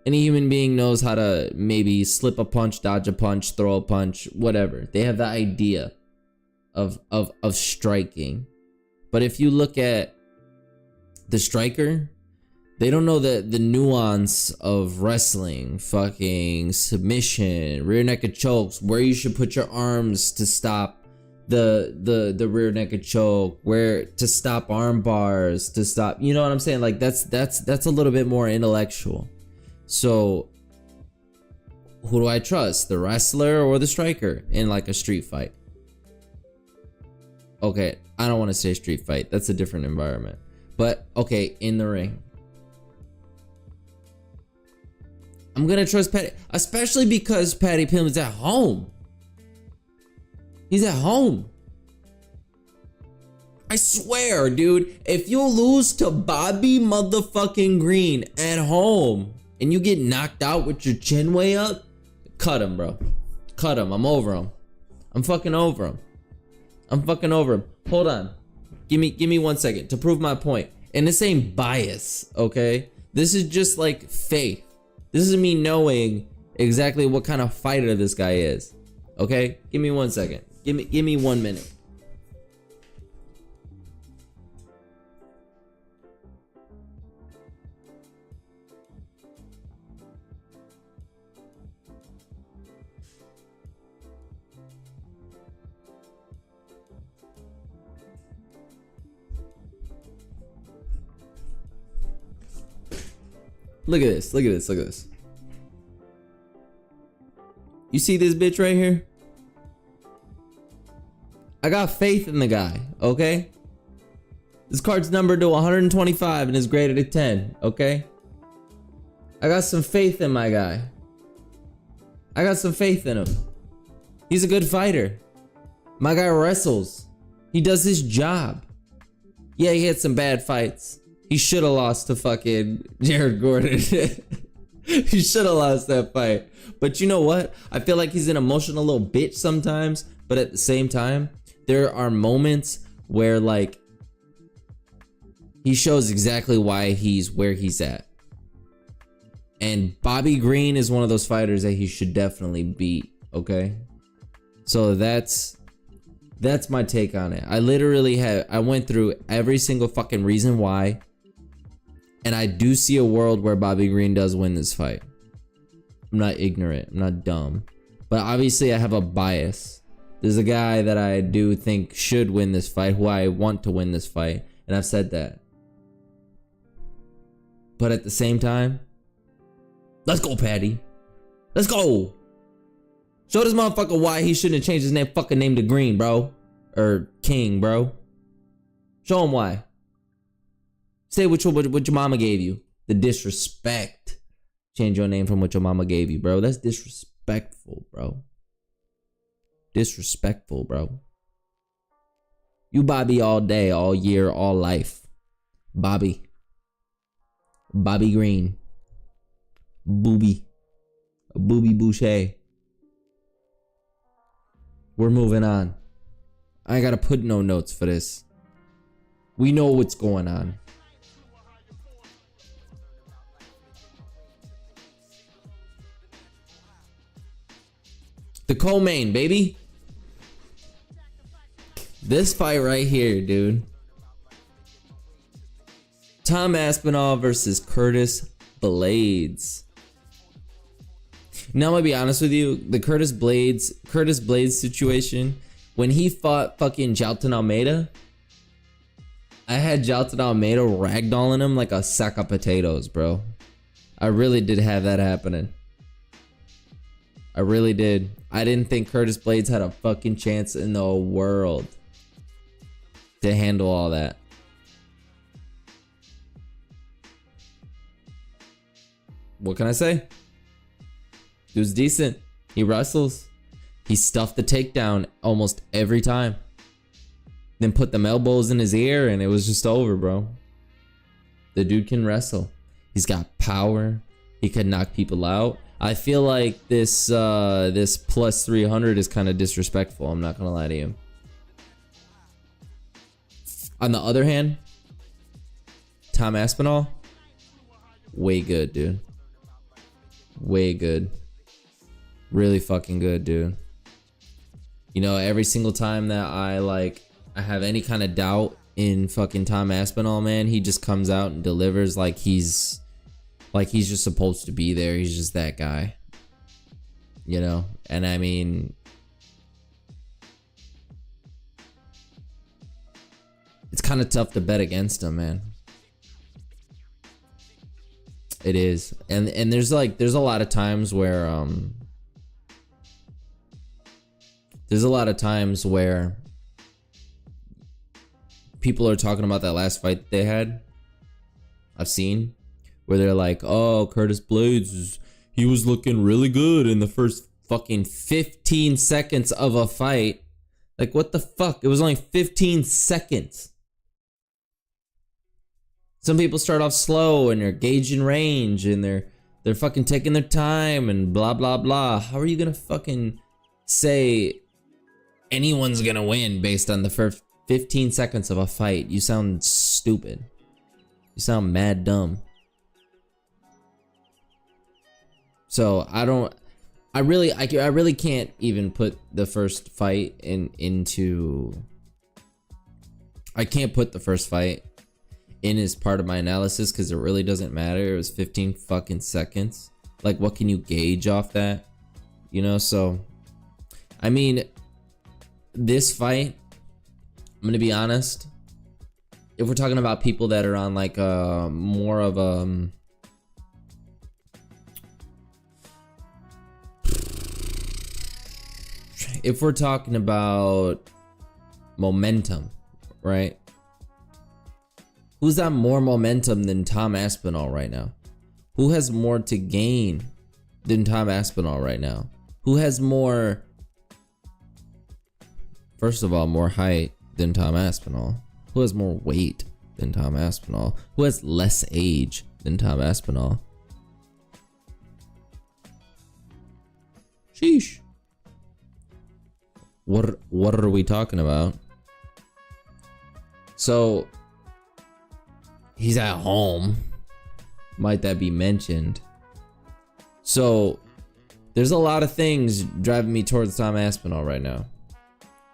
Any human being knows how to maybe slip a punch, dodge a punch, throw a punch, whatever. They have the idea of striking. But if you look at the striker, they don't know the nuance of wrestling, fucking submission, rear naked chokes, where you should put your arms to stop the rear naked choke, where to stop arm bars, to stop, you know what I'm saying? Like that's a little bit more intellectual. So who do I trust? The wrestler or the striker in like a street fight? Okay, I don't want to say street fight. That's a different environment. But okay, in the ring, I'm gonna trust Paddy, especially because Paddy Pimblett's at home. He's at home. I swear, dude, if you lose to Bobby motherfucking Green at home and you get knocked out with your chin way up, cut him, bro. Cut him. I'm over him. I'm fucking over him. Hold on. Give me 1 second to prove my point. And this ain't bias, okay? This is just like faith. This is me knowing exactly what kind of fighter this guy is. Okay? Give me 1 second. Give me 1 minute. Look at this. Look at this. Look at this. You see this bitch right here? I got faith in the guy, okay? This card's numbered to 125 and is graded a 10, okay? I got some faith in my guy. I got some faith in him. He's a good fighter. My guy wrestles. He does his job. Yeah, he had some bad fights. He should have lost to fucking Jared Gordon. He should have lost that fight. But you know what? I feel like he's an emotional little bitch sometimes. But at the same time, there are moments where like he shows exactly why he's where he's at. And Bobby Green is one of those fighters that he should definitely beat, okay? So that's my take on it. I went through every single fucking reason why. And I do see a world where Bobby Green does win this fight. I'm not ignorant. I'm not dumb. But obviously I have a bias. There's a guy that I do think should win this fight, who I want to win this fight. And I've said that. But at the same time, let's go, Patty. Let's go. Show this motherfucker why he shouldn't have changed his name to Green, bro. Or King, bro. Show him why. Say what your mama gave you. The disrespect. Change your name from what your mama gave you, bro. That's disrespectful, bro. Disrespectful, bro. You Bobby all day, all year, all life. Bobby. Bobby Green. Booby. Booby Boucher. We're moving on. I ain't gotta put no notes for this. We know what's going on. The co-main, baby. This fight right here, dude. Tom Aspinall versus Curtis Blaydes. Now I'm gonna be honest with you, the Curtis Blaydes situation, when he fought fucking Jailton Almeida, I had Jailton Almeida ragdolling him like a sack of potatoes, bro. I really did have that happening. I really did. I didn't think Curtis Blaydes had a fucking chance in the world to handle all that. What can I say? Dude's decent. He wrestles. He stuffed the takedown almost every time. Then put them elbows in his ear and it was just over, bro. The dude can wrestle. He's got power. He can knock people out. I feel like this this plus 300 is kind of disrespectful. I'm not gonna lie to you. On the other hand, Tom Aspinall, way good, dude. Way good. Really fucking good, dude. You know, every single time that I have any kind of doubt in fucking Tom Aspinall, man, he just comes out and delivers like he's just supposed to be there. He's just that guy. You know? And I mean, it's kind of tough to bet against him, man. It is. And there's a lot of times where people are talking about that last fight they had. I've seen where they're like, oh, Curtis Blaydes, he was looking really good in the first fucking 15 seconds of a fight. Like, what the fuck? It was only 15 seconds. Some people start off slow and they're gauging range and they're fucking taking their time and blah, blah, blah. How are you gonna fucking say anyone's gonna win based on the first 15 seconds of a fight? You sound stupid. You sound mad dumb. So I really can't even put the first fight into. I can't put the first fight in as part of my analysis because it really doesn't matter. It was 15 fucking seconds. Like, what can you gauge off that? You know, so I mean, this fight, I'm gonna be honest. If we're talking about people that are on like more of a if we're talking about momentum, right? Who's got more momentum than Tom Aspinall right now? Who has more to gain than Tom Aspinall right now? Who has more, first of all, more height than Tom Aspinall? Who has more weight than Tom Aspinall? Who has less age than Tom Aspinall? Sheesh. What are we talking about? So he's at home. Might that be mentioned? So there's a lot of things driving me towards Tom Aspinall right now.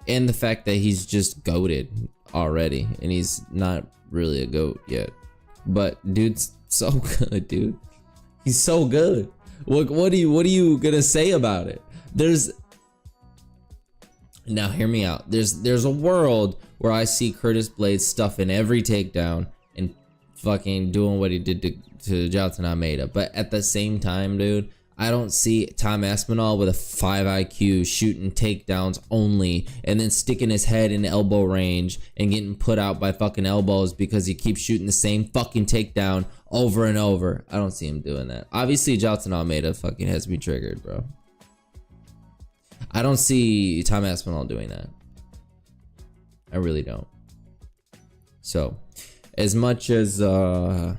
And the fact that he's just goated already. And he's not really a goat yet. But dude's so good, dude. He's so good. What are you gonna say about it? Now hear me out. There's a world where I see Curtis Blaydes stuffing every takedown and fucking doing what he did to Jailton Almeida. But at the same time, dude, I don't see Tom Aspinall with a 5 IQ shooting takedowns only and then sticking his head in elbow range and getting put out by fucking elbows because he keeps shooting the same fucking takedown over and over. I don't see him doing that. Obviously, Jailton Almeida fucking has me triggered, bro. I don't see Tom Aspinall doing that. I really don't. So, as much as I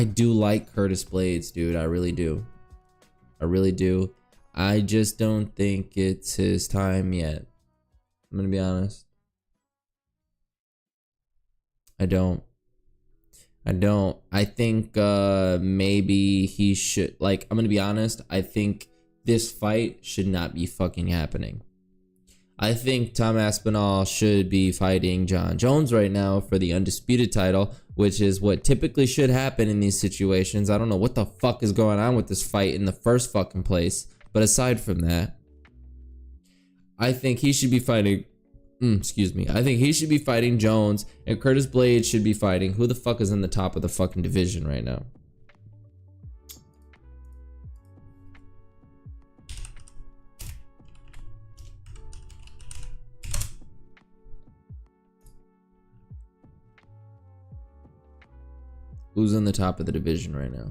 do like Curtis Blaydes, dude. I really do. I really do. I just don't think it's his time yet. I'm gonna be honest. I don't. I think maybe he should, like, I'm gonna be honest. I think this fight should not be fucking happening. I think Tom Aspinall should be fighting Jon Jones right now for the undisputed title, which is what typically should happen in these situations. I don't know what the fuck is going on with this fight in the first fucking place. But aside from that, I think he should be fighting, I think he should be fighting Jones, and Curtis Blaydes should be fighting, who the fuck is in the top of the fucking division right now? Who's in the top of the division right now?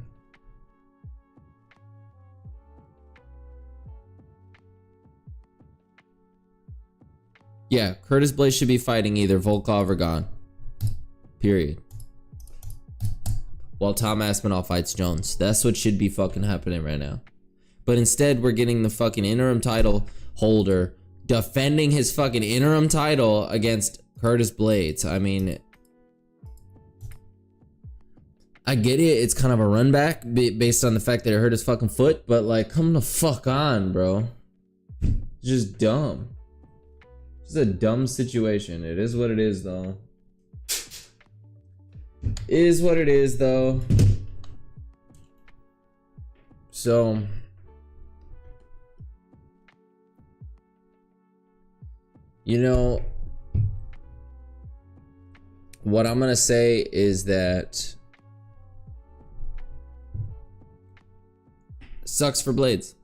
Yeah, Curtis Blaydes should be fighting either Volkov or Gane. Period. While Tom Aspinall fights Jones. That's what should be fucking happening right now. But instead, we're getting the fucking interim title holder defending his fucking interim title against Curtis Blaydes. I mean, I get it. It's kind of a run back based on the fact that it hurt his fucking foot. But like, come the fuck on, bro. It's just dumb. It's a dumb situation. It is what it is, though. It is what it is, though. So, you know, what I'm gonna say is that sucks for Blaydes.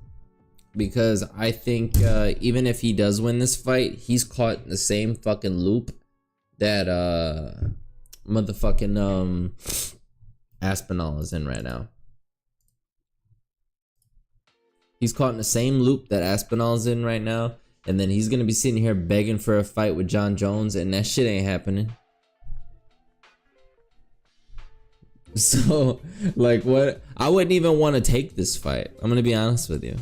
Because I think even if he does win this fight, he's caught in the same fucking loop that motherfucking Aspinall is in right now. He's caught in the same loop that Aspinall is in right now, and then he's gonna be sitting here begging for a fight with Jon Jones, and that shit ain't happening. So, like, what? I wouldn't even want to take this fight. I'm gonna be honest with you.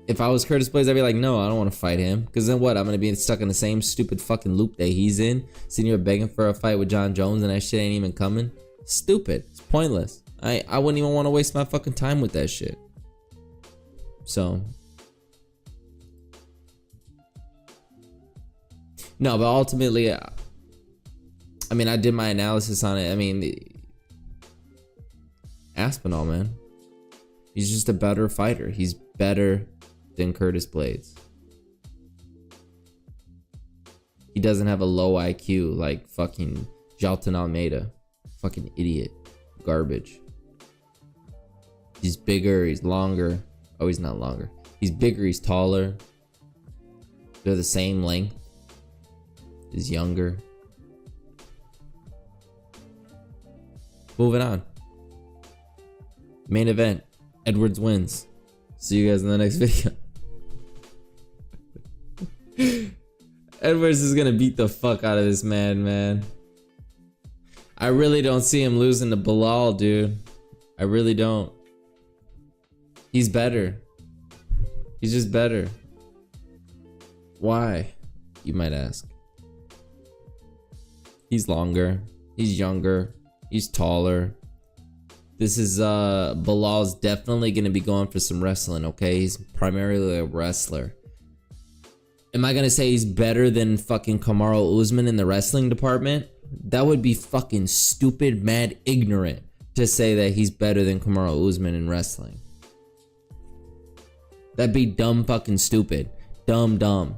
If I was Curtis Blaydes, I'd be like, no, I don't want to fight him. Because then what? I'm going to be stuck in the same stupid fucking loop that he's in. Sitting here begging for a fight with Jon Jones and that shit ain't even coming. Stupid. It's pointless. I wouldn't even want to waste my fucking time with that shit. So. No, but ultimately, I mean, I did my analysis on it. I mean, Aspinall, man. He's just a better fighter. He's better than Curtis Blaydes. He doesn't have a low IQ like fucking Jailton Almeida. Fucking idiot. Garbage. He's bigger, he's longer. Oh, he's not longer. He's bigger, he's taller. They're the same length. He's younger. Moving on. Main event. Edwards wins. See you guys in the next video. Edwards is gonna beat the fuck out of this man. I really don't see him losing to Belal, dude. I really don't. He's better. He's just better. Why? You might ask. He's longer. He's younger. He's taller. This is Bilal's definitely gonna be going for some wrestling, okay? He's primarily a wrestler. Am I gonna say he's better than fucking Kamaru Usman in the wrestling department? That would be fucking stupid, mad, ignorant to say that he's better than Kamaru Usman in wrestling. That'd be dumb fucking stupid. Dumb to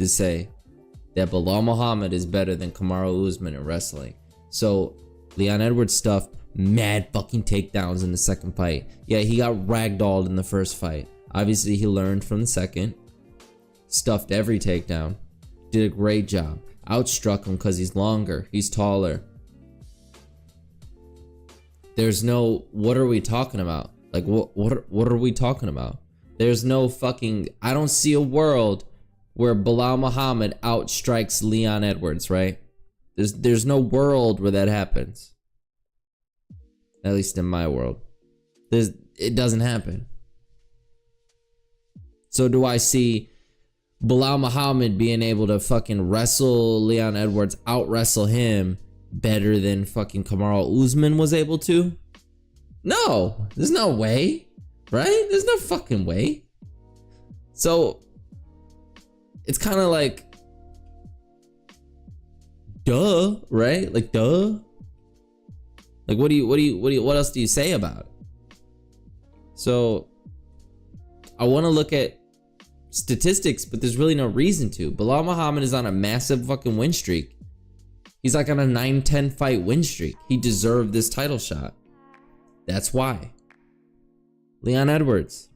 say that Belal Muhammad is better than Kamaru Usman in wrestling. So Leon Edwards stuff, mad fucking takedowns in the second fight. Yeah, he got ragdolled in the first fight. Obviously he learned from the second. Stuffed every takedown. Did a great job. Outstruck him because he's longer. He's taller. There's no, what are we talking about? Like what are we talking about? There's no fucking, I don't see a world where Belal Muhammad outstrikes Leon Edwards, right? There's no world where that happens. At least in my world. It doesn't happen. So do I see Belal Muhammad being able to fucking wrestle Leon Edwards, out wrestle him better than fucking Kamaru Usman was able to? No, there's no way, right? There's no fucking way. So it's kind of like, duh, right? Like, duh. Like, what else do you say about it? So I want to look at statistics, but there's really no reason to. Belal Muhammad is on a massive fucking win streak. He's like on a 9-10 fight win streak. He deserved this title shot. That's why. Leon Edwards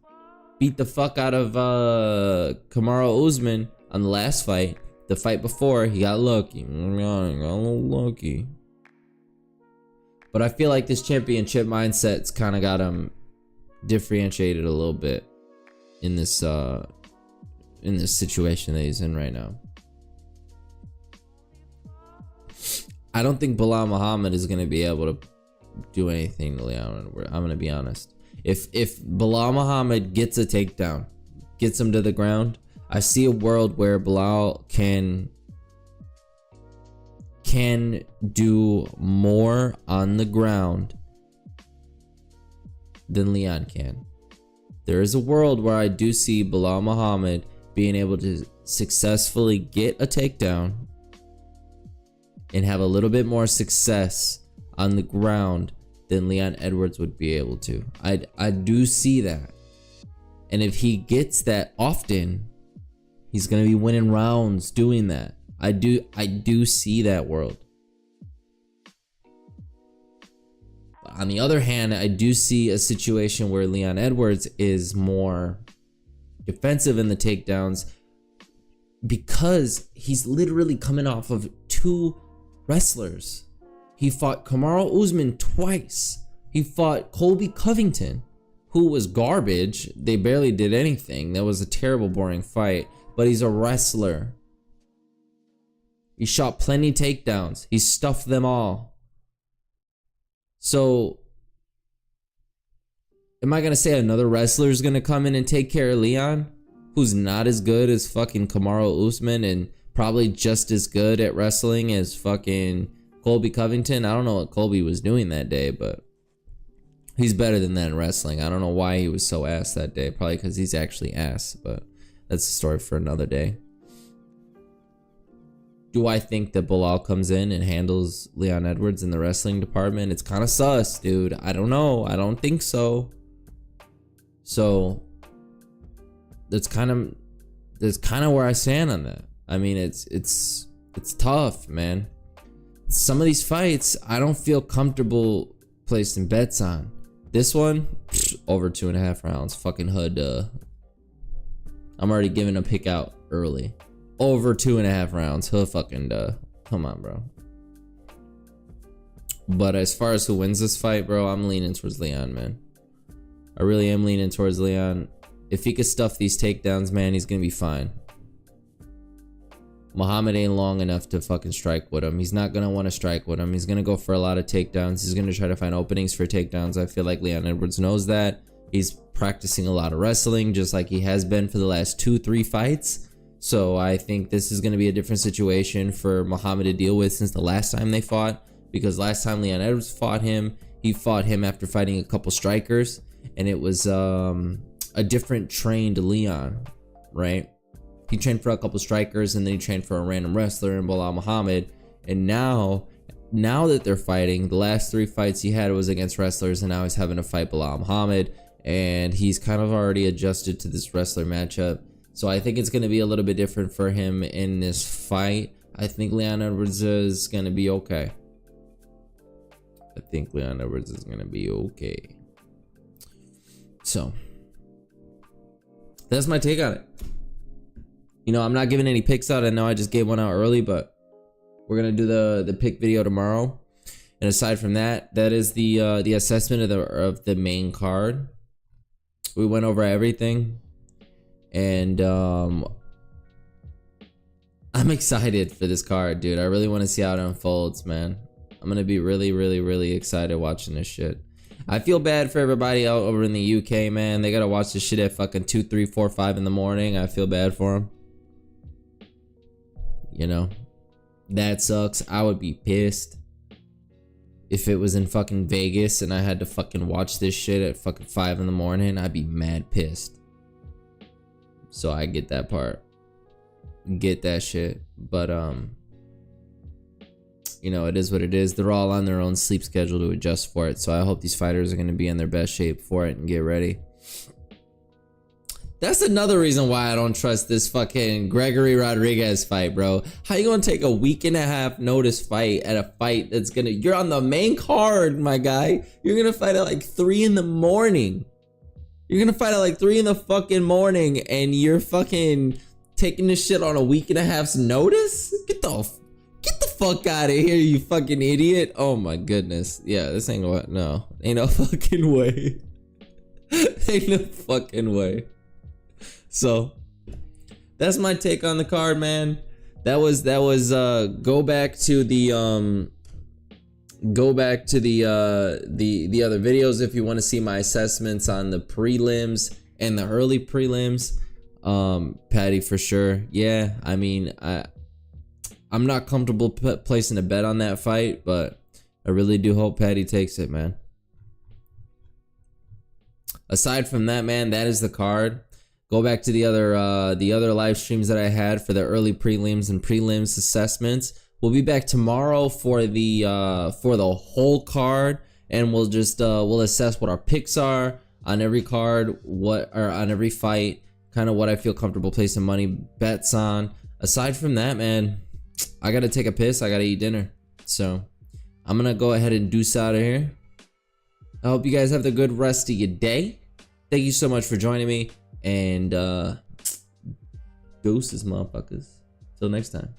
beat the fuck out of Kamaru Usman on the last fight. The fight before, he got lucky. He got a little lucky. But I feel like this championship mindset's kind of got him differentiated a little bit in this situation that he's in right now. I don't think Belal Muhammad is going to be able to do anything to Leon. I'm going to be honest. If Belal Muhammad gets a takedown, gets him to the ground, I see a world where Belal can do more on the ground than Leon can. There is a world where I do see Belal Muhammad being able to successfully get a takedown and have a little bit more success on the ground than Leon Edwards would be able to. I do see that. And if he gets that often, he's going to be winning rounds doing that. I do see that world. On the other hand, I do see a situation where Leon Edwards is more defensive in the takedowns because he's literally coming off of two wrestlers. He fought Kamaru Usman twice. He fought Colby Covington, who was garbage. They barely did anything. That was a terrible, boring fight. But he's a wrestler. He shot plenty takedowns. He stuffed them all. So, am I going to say another wrestler is going to come in and take care of Leon? Who's not as good as fucking Kamaru Usman and probably just as good at wrestling as fucking Colby Covington. I don't know what Colby was doing that day, but he's better than that in wrestling. I don't know why he was so ass that day. Probably because he's actually ass, but that's a story for another day. Do I think that Belal comes in and handles Leon Edwards in the wrestling department? It's kind of sus, dude. I don't know. I don't think so. So that's kind of where I stand on that. I mean, it's tough, man. Some of these fights, I don't feel comfortable placing bets on. This one, Over 2.5 rounds. Fucking hood. I'm already giving a pick out early. Over 2.5 rounds. He'll fucking come on, bro. But as far as who wins this fight, bro, I'm leaning towards Leon, man. I really am leaning towards Leon. If he could stuff these takedowns, man, he's gonna be fine. Muhammad ain't long enough to fucking strike with him. He's not gonna want to strike with him. He's gonna go for a lot of takedowns. He's gonna try to find openings for takedowns. I feel like Leon Edwards knows that. He's practicing a lot of wrestling, just like he has been for the last 2-3 fights. So I think this is gonna be a different situation for Muhammad to deal with since the last time they fought. Because last time Leon Edwards fought him, he fought him after fighting a couple strikers, and it was a different trained Leon, right? He trained for a couple strikers, and then he trained for a random wrestler in Belal Muhammad. And now that they're fighting, the last 3 fights he had was against wrestlers, and now he's having to fight Belal Muhammad, and he's kind of already adjusted to this wrestler matchup. So I think it's going to be a little bit different for him in this fight. I think Leon Edwards is going to be okay. I think Leon Edwards is going to be okay. So that's my take on it. You know, I'm not giving any picks out. I know I just gave one out early, but we're gonna do the pick video tomorrow. And aside from that, that is the assessment of the main card. We went over everything, and I'm excited for this card, dude. I really want to see how it unfolds, man. I'm gonna be really excited watching this shit. I feel bad for everybody out over in the UK, man. They gotta watch this shit at fucking 2, 3, 4, 5 in the morning. I feel bad for them. You know, that sucks. I would be pissed if it was in fucking Vegas and I had to fucking watch this shit at fucking 5 in the morning. I'd be mad pissed. So I get that part. Get that shit. But you know, it is what it is. They're all on their own sleep schedule to adjust for it. So I hope these fighters are going to be in their best shape for it and get ready. That's another reason why I don't trust this fucking Gregory Rodriguez fight, bro. How you gonna take a 1.5 week notice fight at a fight that's gonna... You're on the main card, my guy. You're gonna fight at like 3 in the morning. You're gonna fight at like 3 in the fucking morning, and you're fucking taking this shit on a 1.5 week's notice? Get the fuck out of here, you fucking idiot. Oh my goodness. Yeah, this ain't what... No. Ain't no fucking way. Ain't no fucking way. So that's my take on the card, man. That was go back to the other videos if you want to see my assessments on the prelims and the early prelims. Paddy for sure. Yeah, I mean, I'm not comfortable placing a bet on that fight, but I really do hope Paddy takes it, man. Aside from that, man, that is the card. Go back to the other live streams that I had for the early prelims and prelims assessments. We'll be back tomorrow for the whole card, and we'll just we'll assess what our picks are on every card, on every fight, kind of what I feel comfortable placing money bets on. Aside from that, man, I gotta take a piss. I gotta eat dinner, so I'm gonna go ahead and deuce out of here. I hope you guys have the good rest of your day. Thank you so much for joining me. And deuces, motherfuckers. Till next time.